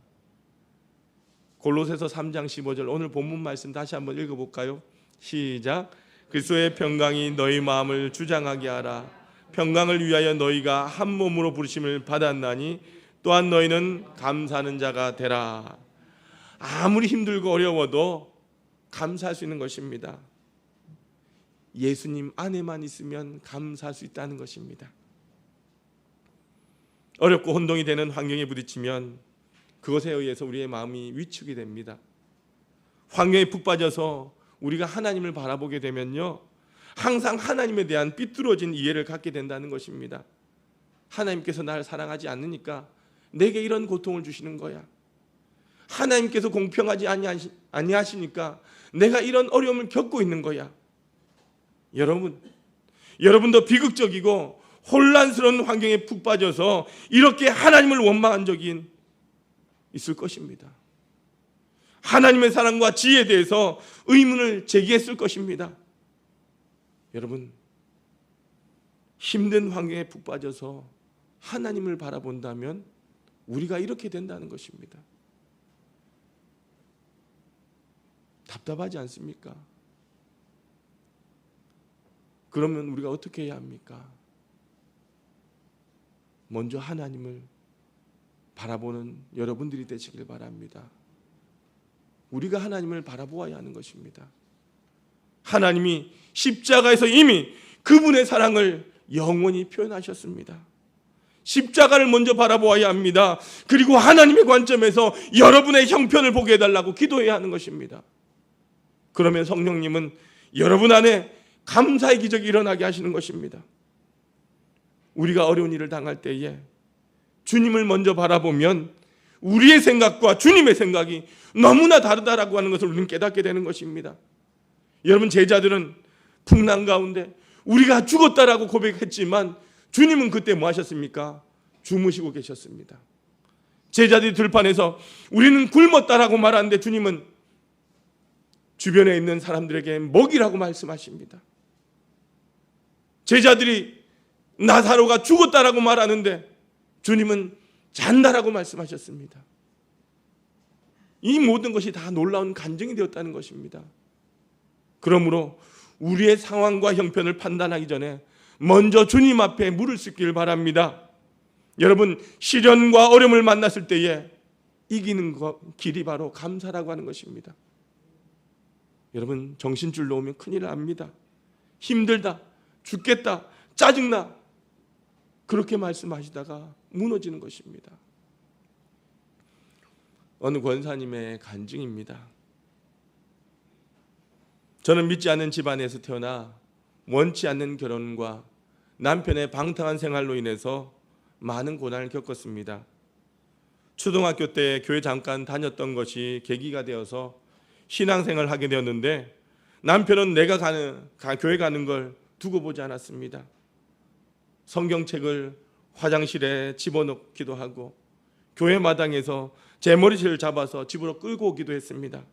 골로새서 3장 15절, 오늘 본문 말씀 다시 한번 읽어볼까요? 시작. 그리스도의 평강이 너희 마음을 주장하게 하라. 평강을 위하여 너희가 한 몸으로 부르심을 받았나니 또한 너희는 감사하는 자가 되라. 아무리 힘들고 어려워도 감사할 수 있는 것입니다. 예수님 안에만 있으면 감사할 수 있다는 것입니다. 어렵고 혼동이 되는 환경에 부딪히면 그것에 의해서 우리의 마음이 위축이 됩니다. 환경에 푹 빠져서 우리가 하나님을 바라보게 되면요, 항상 하나님에 대한 삐뚤어진 이해를 갖게 된다는 것입니다. 하나님께서 나를 사랑하지 않으니까 내게 이런 고통을 주시는 거야. 하나님께서 공평하지 아니하시니까 내가 이런 어려움을 겪고 있는 거야. 여러분도 비극적이고 혼란스러운 환경에 푹 빠져서 이렇게 하나님을 원망한 적이 있을 것입니다. 하나님의 사랑과 지혜에 대해서 의문을 제기했을 것입니다. 여러분, 힘든 환경에 푹 빠져서 하나님을 바라본다면 우리가 이렇게 된다는 것입니다. 답답하지 않습니까? 그러면 우리가 어떻게 해야 합니까? 먼저 하나님을 바라보는 여러분들이 되시길 바랍니다. 우리가 하나님을 바라보아야 하는 것입니다. 하나님이 십자가에서 이미 그분의 사랑을 영원히 표현하셨습니다. 십자가를 먼저 바라보아야 합니다. 그리고 하나님의 관점에서 여러분의 형편을 보게 해달라고 기도해야 하는 것입니다. 그러면 성령님은 여러분 안에 감사의 기적이 일어나게 하시는 것입니다. 우리가 어려운 일을 당할 때에 주님을 먼저 바라보면 우리의 생각과 주님의 생각이 너무나 다르다라고 하는 것을 우리는 깨닫게 되는 것입니다. 여러분, 제자들은 풍랑 가운데 우리가 죽었다라고 고백했지만 주님은 그때 뭐 하셨습니까? 주무시고 계셨습니다. 제자들이 들판에서 우리는 굶었다라고 말하는데 주님은 주변에 있는 사람들에게 먹이라고 말씀하십니다. 제자들이 나사로가 죽었다라고 말하는데 주님은 잔다라고 말씀하셨습니다. 이 모든 것이 다 놀라운 간증이 되었다는 것입니다. 그러므로 우리의 상황과 형편을 판단하기 전에 먼저 주님 앞에 물을 씻기를 바랍니다. 여러분, 시련과 어려움을 만났을 때에 이기는 길이 바로 감사라고 하는 것입니다. 여러분, 정신줄 놓으면 큰일 납니다. 힘들다, 죽겠다, 짜증나, 그렇게 말씀하시다가 무너지는 것입니다. 어느 권사님의 간증입니다. 저는 믿지 않는 집안에서 태어나 원치 않는 결혼과 남편의 방탕한 생활로 인해서 많은 고난을 겪었습니다. 초등학교 때 교회 잠깐 다녔던 것이 계기가 되어서 신앙생활을 하게 되었는데 남편은 내가 교회 가는 걸 두고 보지 않았습니다. 성경책을 화장실에 집어넣기도 하고 교회 마당에서 제 머리채를 잡아서 집으로 끌고 오기도 했습니다.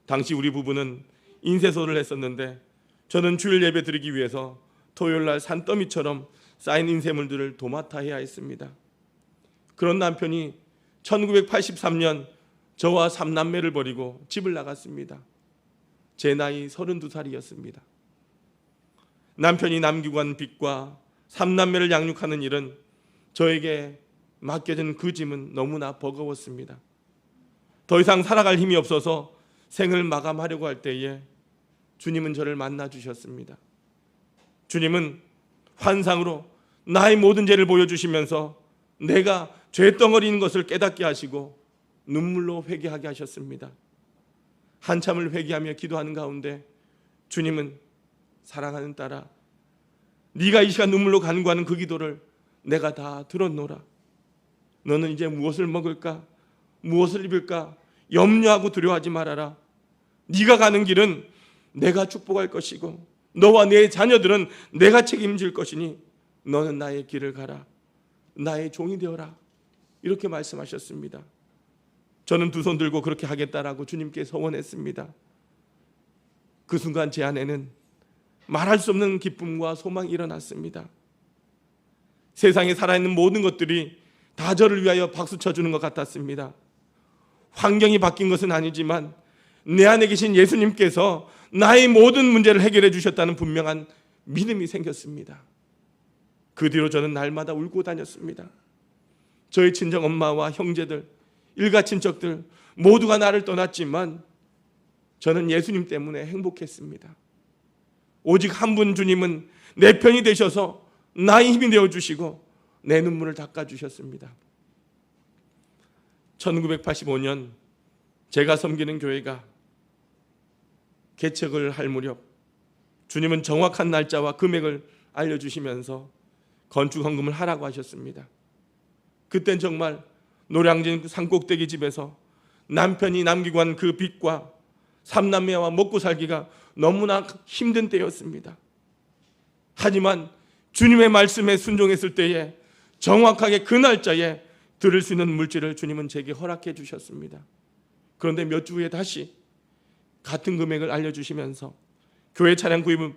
당시 우리 부부는 인쇄소를 했었는데 저는 주일 예배 드리기 위해서 토요일날 산더미처럼 쌓인 인쇄물들을 도맡아 해야 했습니다. 그런 남편이 1983년 저와 3남매를 버리고 집을 나갔습니다. 제 나이 32살이었습니다. 남편이 남기고 간 빚과 3남매를 양육하는 일은 저에게 맡겨진 그 짐은 너무나 버거웠습니다. 더 이상 살아갈 힘이 없어서 생을 마감하려고 할 때에 주님은 저를 만나 주셨습니다. 주님은 환상으로 나의 모든 죄를 보여주시면서 내가 죄덩어리인 것을 깨닫게 하시고 눈물로 회개하게 하셨습니다. 한참을 회개하며 기도하는 가운데 주님은 사랑하는 딸아, 네가 이 시간 눈물로 간구하는 그 기도를 내가 다 들었노라. 너는 이제 무엇을 먹을까? 무엇을 입을까? 염려하고 두려워하지 말아라. 네가 가는 길은 내가 축복할 것이고 너와 네 자녀들은 내가 책임질 것이니 너는 나의 길을 가라. 나의 종이 되어라. 이렇게 말씀하셨습니다. 저는 두 손 들고 그렇게 하겠다라고 주님께 서원했습니다. 그 순간 제 안에는 말할 수 없는 기쁨과 소망이 일어났습니다. 세상에 살아있는 모든 것들이 다 저를 위하여 박수 쳐주는 것 같았습니다. 환경이 바뀐 것은 아니지만 내 안에 계신 예수님께서 나의 모든 문제를 해결해 주셨다는 분명한 믿음이 생겼습니다. 그 뒤로 저는 날마다 울고 다녔습니다. 저희 친정 엄마와 형제들, 일가 친척들 모두가 나를 떠났지만 저는 예수님 때문에 행복했습니다. 오직 한 분 주님은 내 편이 되셔서 나의 힘이 되어주시고 내 눈물을 닦아주셨습니다. 1985년 제가 섬기는 교회가 개척을 할 무렵 주님은 정확한 날짜와 금액을 알려주시면서 건축 헌금을 하라고 하셨습니다. 그땐 정말 노량진 산꼭대기 집에서 남편이 남기고 한 그 빚과 삼남매와 먹고 살기가 너무나 힘든 때였습니다. 하지만 주님의 말씀에 순종했을 때에 정확하게 그 날짜에 드릴 수 있는 물질을 주님은 제게 허락해 주셨습니다. 그런데 몇 주 후에 다시 같은 금액을 알려주시면서 교회 차량 구입을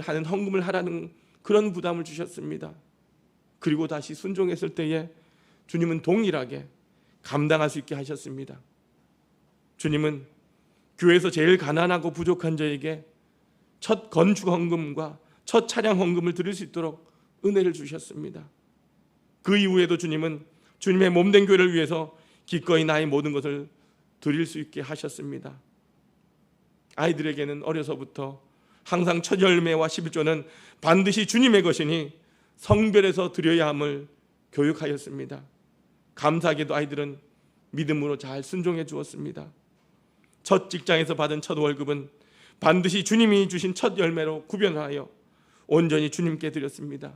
하는 헌금을 하라는 그런 부담을 주셨습니다. 그리고 다시 순종했을 때에 주님은 동일하게 감당할 수 있게 하셨습니다. 주님은 교회에서 제일 가난하고 부족한 저에게 첫 건축 헌금과 첫 차량 헌금을 드릴 수 있도록 은혜를 주셨습니다. 그 이후에도 주님은 주님의 몸된 교회를 위해서 기꺼이 나의 모든 것을 드릴 수 있게 하셨습니다. 아이들에게는 어려서부터 항상 첫 열매와 11조는 반드시 주님의 것이니 성별해서 드려야 함을 교육하였습니다. 감사하게도 아이들은 믿음으로 잘 순종해 주었습니다. 첫 직장에서 받은 첫 월급은 반드시 주님이 주신 첫 열매로 구별하여 온전히 주님께 드렸습니다.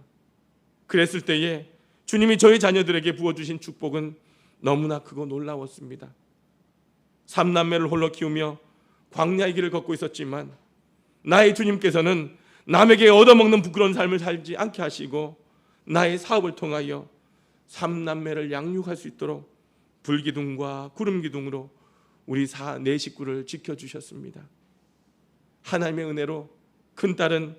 그랬을 때에 주님이 저희 자녀들에게 부어주신 축복은 너무나 크고 놀라웠습니다. 삼남매를 홀로 키우며 광야의 길을 걷고 있었지만 나의 주님께서는 남에게 얻어먹는 부끄러운 삶을 살지 않게 하시고 나의 사업을 통하여 삼남매를 양육할 수 있도록 불기둥과 구름기둥으로 우리 네 식구를 지켜주셨습니다. 하나님의 은혜로 큰딸은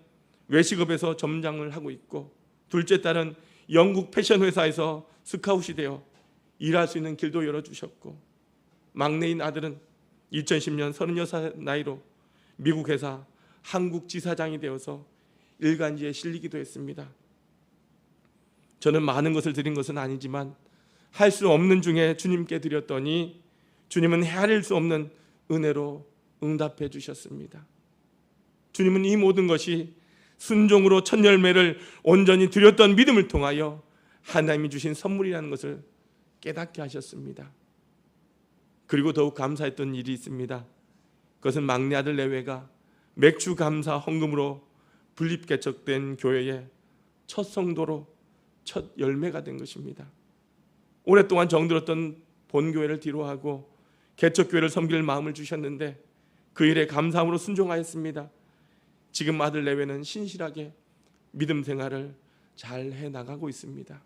외식업에서 점장을 하고 있고 둘째 딸은 영국 패션 회사에서 스카웃이 되어 일할 수 있는 길도 열어주셨고 막내인 아들은 2010년 36살 나이로 미국 회사 한국 지사장이 되어서 일간지에 실리기도 했습니다. 저는 많은 것을 드린 것은 아니지만 할 수 없는 중에 주님께 드렸더니 주님은 헤아릴 수 없는 은혜로 응답해 주셨습니다. 주님은 이 모든 것이 순종으로 첫 열매를 온전히 드렸던 믿음을 통하여 하나님이 주신 선물이라는 것을 깨닫게 하셨습니다. 그리고 더욱 감사했던 일이 있습니다. 그것은 막내 아들 내외가 맥주 감사 헌금으로 분립 개척된 교회의 첫 성도로 첫 열매가 된 것입니다. 오랫동안 정들었던 본교회를 뒤로하고 개척교회를 섬길 마음을 주셨는데 그 일에 감사함으로 순종하였습니다. 지금 아들 내외는 신실하게 믿음 생활을 잘 해나가고 있습니다.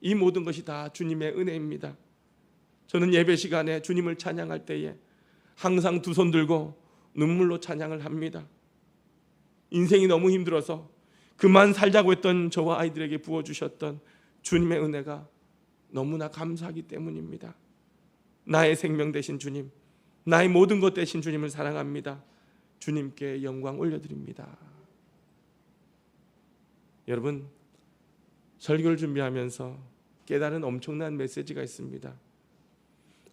이 모든 것이 다 주님의 은혜입니다. 저는 예배 시간에 주님을 찬양할 때에 항상 두 손 들고 눈물로 찬양을 합니다. 인생이 너무 힘들어서 그만 살자고 했던 저와 아이들에게 부어주셨던 주님의 은혜가 너무나 감사하기 때문입니다. 나의 생명 되신 주님, 나의 모든 것 되신 주님을 사랑합니다. 주님께 영광 올려드립니다. 여러분, 설교를 준비하면서 깨달은 엄청난 메시지가 있습니다.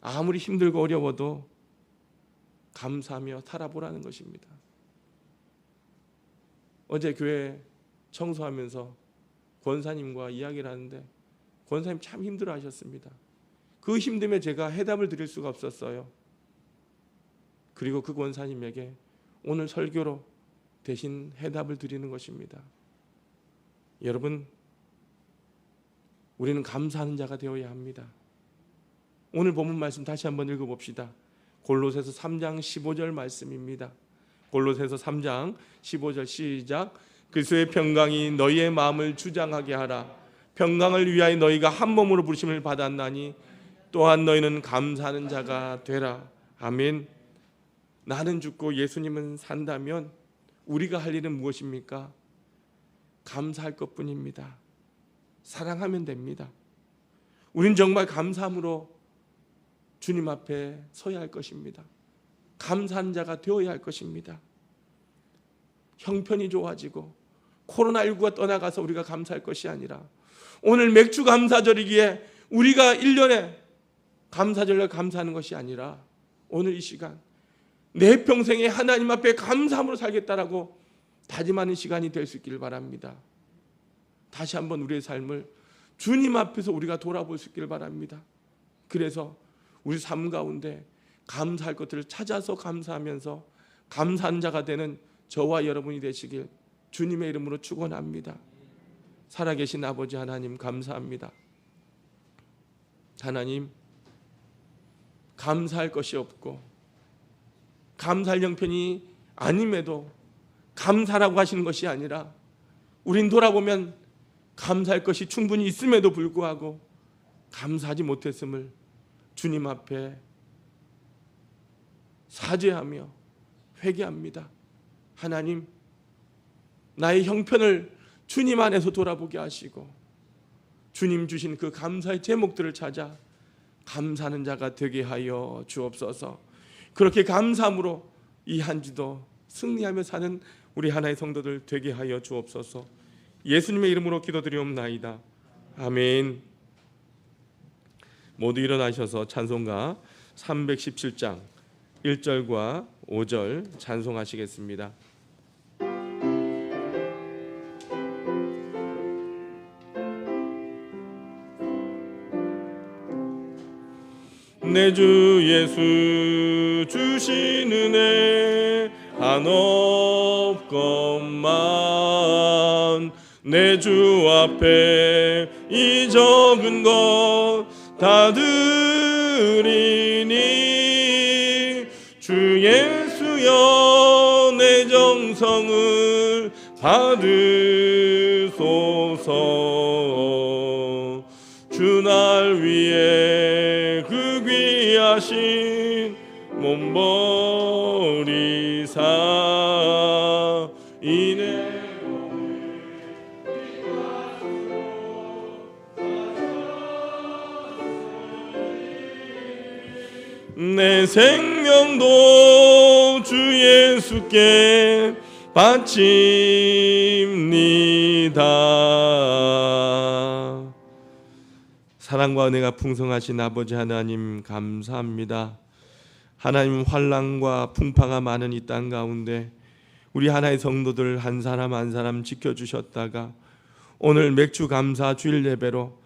아무리 힘들고 어려워도 감사하며 살아보라는 것입니다. 어제 교회 청소하면서 권사님과 이야기를 하는데 권사님 참 힘들어 하셨습니다. 그 힘듦에 제가 해답을 드릴 수가 없었어요. 그리고 그 권사님에게 오늘 설교로 대신 해답을 드리는 것입니다. 여러분, 우리는 감사하는 자가 되어야 합니다. 오늘 본문 말씀 다시 한번 읽어봅시다. 골로새서 3장 15절 말씀입니다. 골로새서 3장 15절 시작. 그리스도의 평강이 너희의 마음을 주장하게 하라. 평강을 위하여 너희가 한 몸으로 부르심을 받았나니 또한 너희는 감사하는 자가 되라. 아멘. 나는 죽고 예수님은 산다면 우리가 할 일은 무엇입니까? 감사할 것뿐입니다. 사랑하면 됩니다. 우린 정말 감사함으로 주님 앞에 서야 할 것입니다. 감사한 자가 되어야 할 것입니다. 형편이 좋아지고 코로나19가 떠나가서 우리가 감사할 것이 아니라 오늘 맥주 감사절이기에 우리가 1년에 감사절을 감사하는 것이 아니라 오늘 이 시간 내 평생에 하나님 앞에 감사함으로 살겠다라고 다짐하는 시간이 될 수 있기를 바랍니다. 다시 한번 우리의 삶을 주님 앞에서 우리가 돌아볼 수 있기를 바랍니다. 그래서 우리 삶 가운데 감사할 것들을 찾아서 감사하면서 감사한 자가 되는 저와 여러분이 되시길 주님의 이름으로 축원합니다. 살아계신 아버지 하나님 감사합니다. 하나님, 감사할 것이 없고 감사할 형편이 아님에도 감사라고 하시는 것이 아니라 우린 돌아보면 감사할 것이 충분히 있음에도 불구하고 감사하지 못했음을 주님 앞에 사죄하며 회개합니다. 하나님, 나의 형편을 주님 안에서 돌아보게 하시고 주님 주신 그 감사의 제목들을 찾아 감사하는 자가 되게 하여 주옵소서. 그렇게 감사함으로 이 한 주도 승리하며 사는 우리 하나의 성도들 되게 하여 주옵소서. 예수님의 이름으로 기도드리옵나이다. 아멘. 모두 일어나셔서 찬송가 317장 1절과 5절 찬송하시겠습니다. 내 주 예수 주신 은혜 한없건만 내 주 앞에 이 적은 것 다 드리니 주 예수여 내 정성을 받으소서. 주 날 위해 그 귀하신 몸 버리사 이내 내 생명도 주 예수께 바칩니다. 사랑과 은혜가 풍성하신 아버지 하나님 감사합니다. 하나님, 환난과 풍파가 많은 이 땅 가운데 우리 하나의 성도들 한 사람 한 사람 지켜주셨다가 오늘 맥주 감사 주일 예배로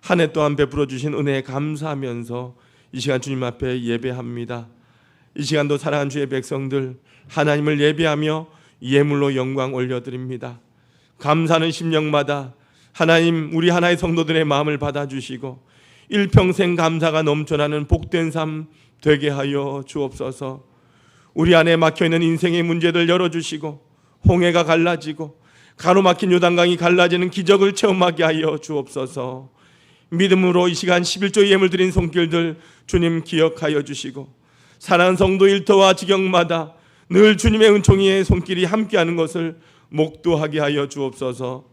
한 해 동안 베풀어 주신 은혜에 감사하면서 이 시간 주님 앞에 예배합니다. 이 시간도 사랑하는 주의 백성들 하나님을 예배하며 예물로 영광 올려드립니다. 감사하는 심령마다 하나님, 우리 하나의 성도들의 마음을 받아주시고 일평생 감사가 넘쳐나는 복된 삶 되게 하여 주옵소서. 우리 안에 막혀있는 인생의 문제들 열어주시고 홍해가 갈라지고 가로막힌 요단강이 갈라지는 기적을 체험하게 하여 주옵소서. 믿음으로 이 시간 11조 예물 드린 손길들 주님 기억하여 주시고 사랑하는 성도 일터와 지경마다 늘 주님의 은총의 손길이 함께하는 것을 목도하게 하여 주옵소서.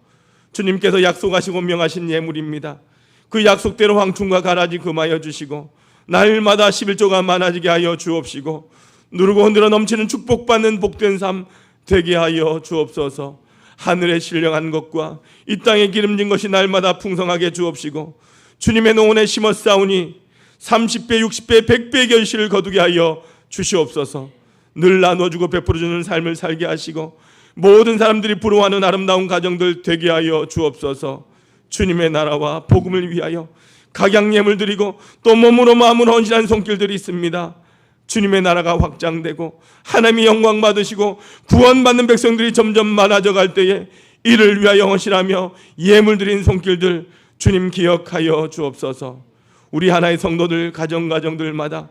주님께서 약속하시고 명하신 예물입니다. 그 약속대로 황충과 가라지 금하여 주시고 날마다 11조가 많아지게 하여 주옵시고 누르고 흔들어 넘치는 축복받는 복된 삶 되게 하여 주옵소서. 하늘에 신령한 것과 이 땅에 기름진 것이 날마다 풍성하게 주옵시고 주님의 농원에 심었사오니 30배, 60배, 100배의 결실을 거두게 하여 주시옵소서. 늘 나눠주고 베풀어주는 삶을 살게 하시고 모든 사람들이 부러워하는 아름다운 가정들 되게 하여 주옵소서. 주님의 나라와 복음을 위하여 각양 예물 드리고 또 몸으로 마음으로 헌신한 손길들이 있습니다. 주님의 나라가 확장되고 하나님이 영광 받으시고 구원받는 백성들이 점점 많아져 갈 때에 이를 위하여 헌신하며 예물 드린 손길들 주님 기억하여 주옵소서. 우리 하나의 성도들 가정들마다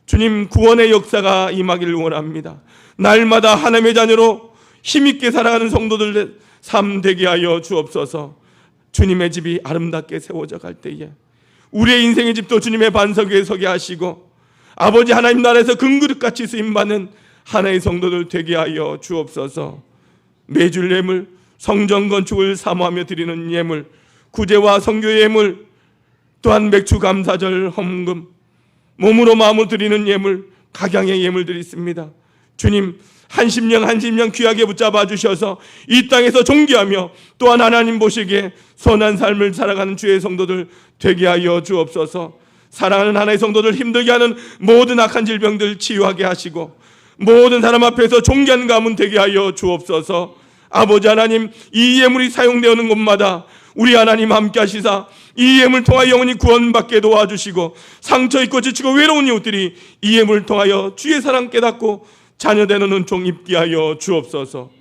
주님 구원의 역사가 임하기를 원합니다. 날마다 하나님의 자녀로 힘있게 살아가는 성도들 삶 되게 하여 주옵소서. 주님의 집이 아름답게 세워져 갈 때에 우리의 인생의 집도 주님의 반석 위에 서게 하시고 아버지 하나님 나라에서 금그릇같이 쓰임받는 하나의 성도들 되게 하여 주옵소서. 매주 예물, 성전 건축을 사모하며 드리는 예물, 구제와 성교 예물, 또한 맥주 감사절 헌금, 몸으로 마음으로 드리는 예물, 각양의 예물들이 있습니다. 주님 한 심령 귀하게 붙잡아 주셔서 이 땅에서 존귀하며 또한 하나님 보시기에 선한 삶을 살아가는 주의 성도들 되게 하여 주옵소서. 사랑하는 하나의 성도들 힘들게 하는 모든 악한 질병들 치유하게 하시고 모든 사람 앞에서 존귀한 가문 되게 하여 주옵소서. 아버지 하나님, 이 예물이 사용되는 곳마다 우리 하나님 함께 하시사 이 예물을 통하여 영원히 구원받게 도와주시고, 상처 입고 지치고 외로운 이웃들이 이 예물을 통하여 주의 사랑 깨닫고 자녀되는 은총 입게 하여 주옵소서.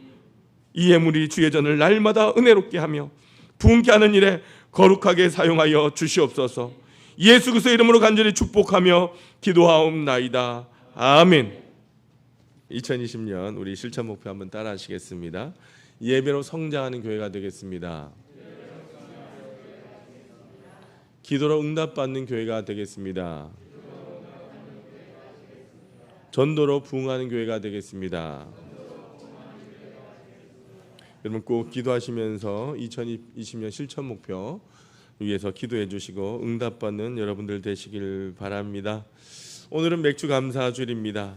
이 예물이 주의 전을 날마다 은혜롭게 하며 부흥케 하는 일에 거룩하게 사용하여 주시옵소서. 예수 그리스도의 이름으로 간절히 축복하며 기도하옵나이다. 아멘. 2020년 우리 실천 목표 한번 따라 하시겠습니다. 예배로 성장하는 교회가 되겠습니다. 기도로 응답받는 교회가 되겠습니다. 전도로 부흥하는 교회가 되겠습니다. 여러분 꼭 기도하시면서 2020년 실천 목표 위해서 기도해 주시고 응답받는 여러분들 되시길 바랍니다. 오늘은 맥주 감사주일입니다.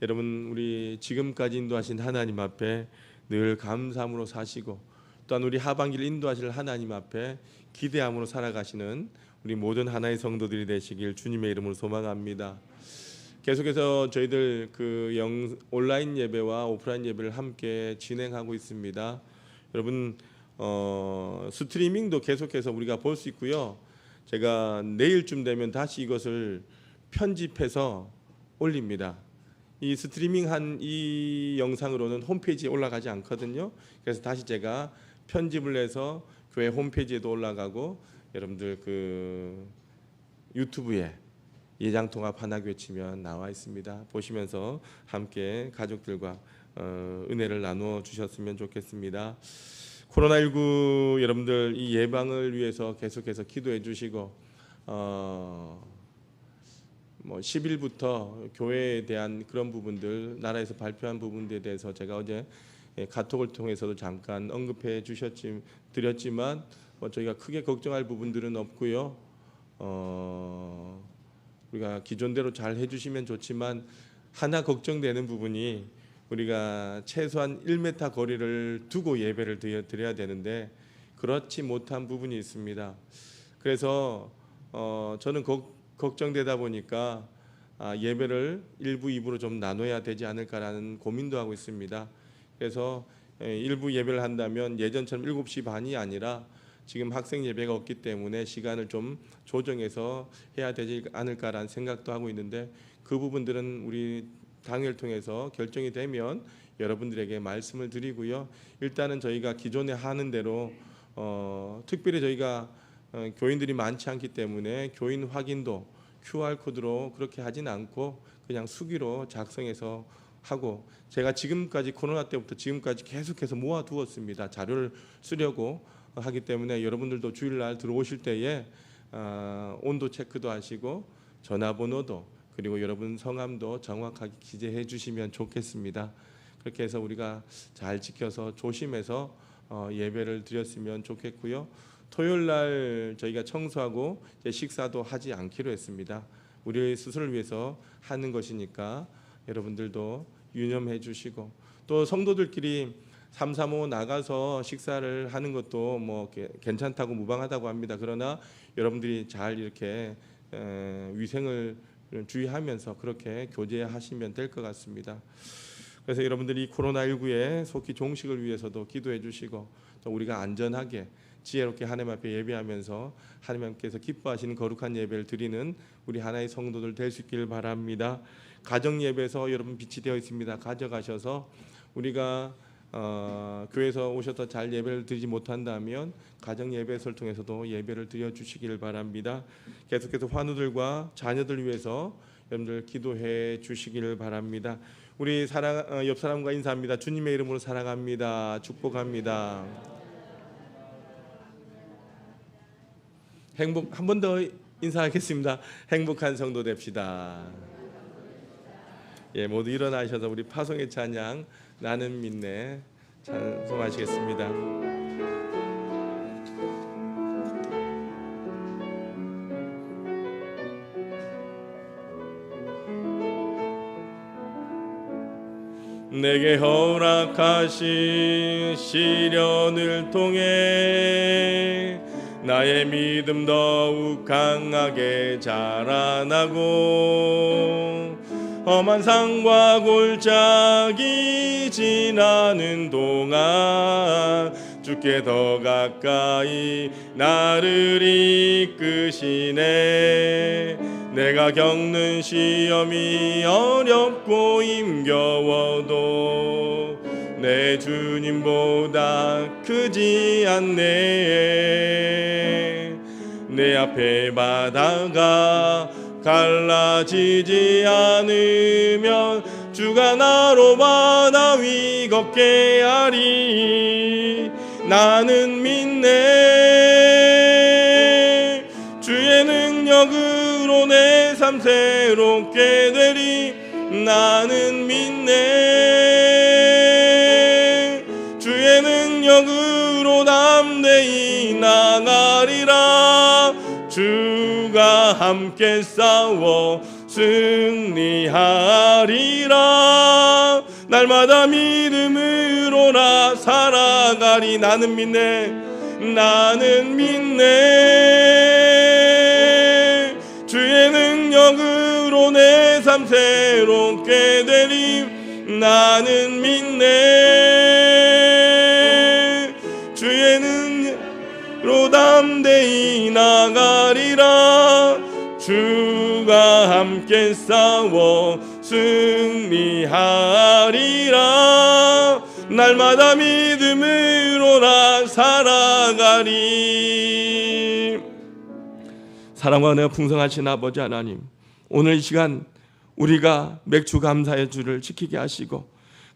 여러분, 우리 지금까지 인도하신 하나님 앞에 늘 감사함으로 사시고, 또한 우리 하반기를 인도하실 하나님 앞에 기대함으로 살아가시는 우리 모든 하나의 성도들이 되시길 주님의 이름으로 소망합니다. 계속해서 저희들 온라인 예배와 오프라인 예배를 함께 진행하고 있습니다. 여러분, 스트리밍도 계속해서 우리가 볼 수 있고요. 제가 내일쯤 되면 다시 이것을 편집해서 올립니다. 이 스트리밍한 이 영상으로는 홈페이지에 올라가지 않거든요. 그래서 다시 제가 편집을 해서 교회 홈페이지에도 올라가고, 여러분들 유튜브에 예장통합 하나교회 치면 나와 있습니다. 보시면서 함께 가족들과 은혜를 나누어 주셨으면 좋겠습니다. 코로나19 여러분들 이 예방을 위해서 계속해서 기도해 주시고, 10일부터 교회에 대한 그런 부분들, 나라에서 발표한 부분들에 대해서 제가 어제 카톡을 통해서도 잠깐 언급해 드렸지만 저희가 크게 걱정할 부분들은 없고요. 우리가 기존대로 잘 해주시면 좋지만 하나 걱정되는 부분이, 우리가 최소한 1m 거리를 두고 예배를 드려야 되는데 그렇지 못한 부분이 있습니다. 그래서 저는 걱정되다 보니까 예배를 1부, 2부로 좀 나눠야 되지 않을까라는 고민도 하고 있습니다. 그래서 1부 예배를 한다면 예전처럼 7시 반이 아니라 지금 학생 예배가 없기 때문에 시간을 좀 조정해서 해야 되지 않을까라는 생각도 하고 있는데, 그 부분들은 우리 당회를 통해서 결정이 되면 여러분들에게 말씀을 드리고요. 일단은 저희가 기존에 하는 대로 특별히 저희가 교인들이 많지 않기 때문에 교인 확인도 QR코드로 그렇게 하진 않고 그냥 수기로 작성해서 하고, 제가 지금까지 코로나 때부터 지금까지 계속해서 모아두었습니다. 자료를 쓰려고 하기 때문에 여러분들도 주일날 들어오실 때에 온도 체크도 하시고 전화번호도, 그리고 여러분 성함도 정확하게 기재해 주시면 좋겠습니다. 그렇게 해서 우리가 잘 지켜서 조심해서 예배를 드렸으면 좋겠고요. 토요일날 저희가 청소하고 식사도 하지 않기로 했습니다. 우리 스스로를 위해서 하는 것이니까 여러분들도 유념해 주시고, 또 성도들끼리 335 나가서 식사를 하는 것도 괜찮다고 무방하다고 합니다. 그러나 여러분들이 잘 이렇게 위생을 주의하면서 그렇게 교제하시면 될 것 같습니다. 그래서 여러분들이 코로나19에 속히 종식을 위해서도 기도해 주시고, 또 우리가 안전하게 지혜롭게 하나님 앞에 예배하면서 하나님께서 기뻐하시는 거룩한 예배를 드리는 우리 하나의 성도들 될 수 있기를 바랍니다. 가정 예배에서 여러분 빛이 되어 있습니다. 가져가셔서 우리가 교회에서 오셔서 잘 예배를 드리지 못한다면 가정 예배를 통해서도 예배를 드려 주시기를 바랍니다. 계속해서 환우들과 자녀들 위해서 여러분들 기도해 주시기를 바랍니다. 우리 옆 사람과 인사합니다. 주님의 이름으로 사랑합니다. 축복합니다. 한 번 더 인사하겠습니다. 행복한 성도 됩시다. 예, 모두 일어나셔서 우리 파송의 찬양 나는 믿네 찬송하시겠습니다. 내게 허락하신 시련을 통해 나의 믿음 더욱 강하게 자라나고 험한 산과 골짜기 지나는 동안 주께 더 가까이 나를 이끄시네. 내가 겪는 시험이 어렵고 힘겨워도 내 주님보다 크지 않네. 내 앞에 바다가 갈라지지 않으면 주가 나로 바다 위 걷게 하리. 나는 믿네. 주의 능력으로 내 삶 새롭게 되리. 나는 믿네. 주의 능력으로 담대히 나가리라. 주가 함께 싸워 승리하리라. 날마다 믿음으로 나 살아가리. 나는 믿네. 나는 믿네. 주의 능력으로 내 삶 새롭게 되리. 나는 믿네. 주의 능력으로 담대히 나가리라. 주가 함께 싸워 승리하리라. 날마다 믿음으로 나 살아가리. 사랑과 은혜가 풍성하신 아버지 하나님, 오늘 이 시간 우리가 맥주 감사의 주를 지키게 하시고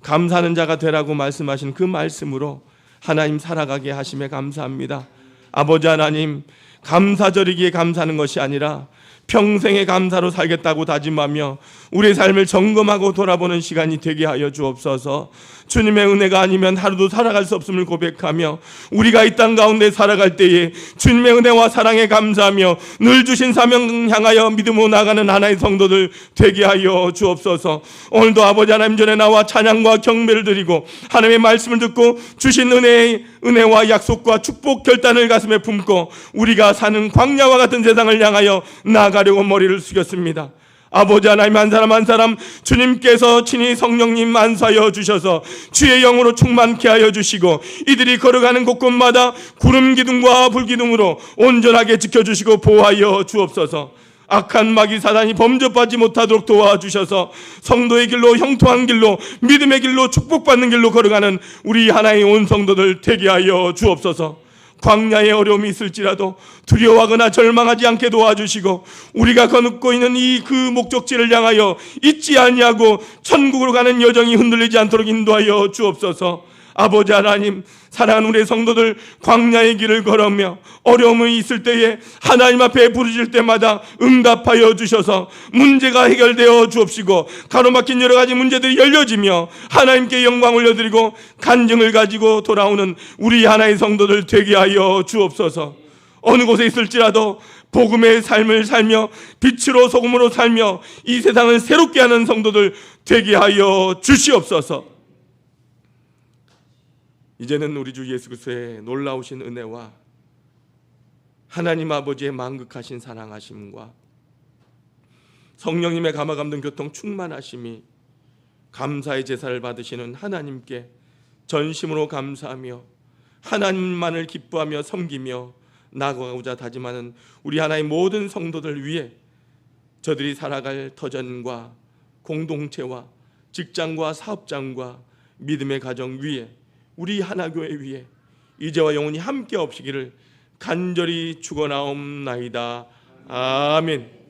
감사하는 자가 되라고 말씀하신 그 말씀으로 하나님 살아가게 하심에 감사합니다. 아버지 하나님, 감사절이기에 감사하는 것이 아니라 평생의 감사로 살겠다고 다짐하며 우리의 삶을 점검하고 돌아보는 시간이 되게 하여 주옵소서. 주님의 은혜가 아니면 하루도 살아갈 수 없음을 고백하며 우리가 이 땅 가운데 살아갈 때에 주님의 은혜와 사랑에 감사하며 늘 주신 사명 향하여 믿음으로 나가는 하나의 성도들 되게 하여 주옵소서. 오늘도 아버지 하나님 전에 나와 찬양과 경배를 드리고 하나님의 말씀을 듣고 주신 은혜와 약속과 축복 결단을 가슴에 품고 우리가 사는 광야와 같은 세상을 향하여 나아가려고 머리를 숙였습니다. 아버지 하나님, 한 사람 한 사람 주님께서 친히 성령님 안수하여 주셔서 주의 영으로 충만케 하여 주시고 이들이 걸어가는 곳곳마다 구름 기둥과 불 기둥으로 온전하게 지켜주시고 보호하여 주옵소서. 악한 마귀 사단이 범접하지 못하도록 도와주셔서 성도의 길로, 형통한 길로, 믿음의 길로, 축복받는 길로 걸어가는 우리 하나의 온 성도들 되게 하여 주옵소서. 광야의 어려움이 있을지라도 두려워하거나 절망하지 않게 도와주시고 우리가 거느끼고 있는 이 그 목적지를 향하여 잊지 아니하고 천국으로 가는 여정이 흔들리지 않도록 인도하여 주옵소서. 아버지 하나님, 사랑하는 우리 성도들 광야의 길을 걸으며 어려움이 있을 때에 하나님 앞에 부르실 때마다 응답하여 주셔서 문제가 해결되어 주옵시고 가로막힌 여러 가지 문제들이 열려지며 하나님께 영광 올려드리고 간증을 가지고 돌아오는 우리 하나의 성도들 되게 하여 주옵소서. 어느 곳에 있을지라도 복음의 삶을 살며 빛으로 소금으로 살며 이 세상을 새롭게 하는 성도들 되게 하여 주시옵소서. 이제는 우리 주 예수 그리스도의 놀라우신 은혜와 하나님 아버지의 만극하신 사랑하심과 성령님의 감화 감동 교통 충만하심이 감사의 제사를 받으시는 하나님께 전심으로 감사하며 하나님만을 기뻐하며 섬기며 나아가고자 다짐하는 우리 하나의 모든 성도들 위해 저들이 살아갈 터전과 공동체와 직장과 사업장과 믿음의 가정 위에 우리 하나교회 위에 이제와 영원히 함께 없으기를 간절히 축원하옵나이다. 아멘.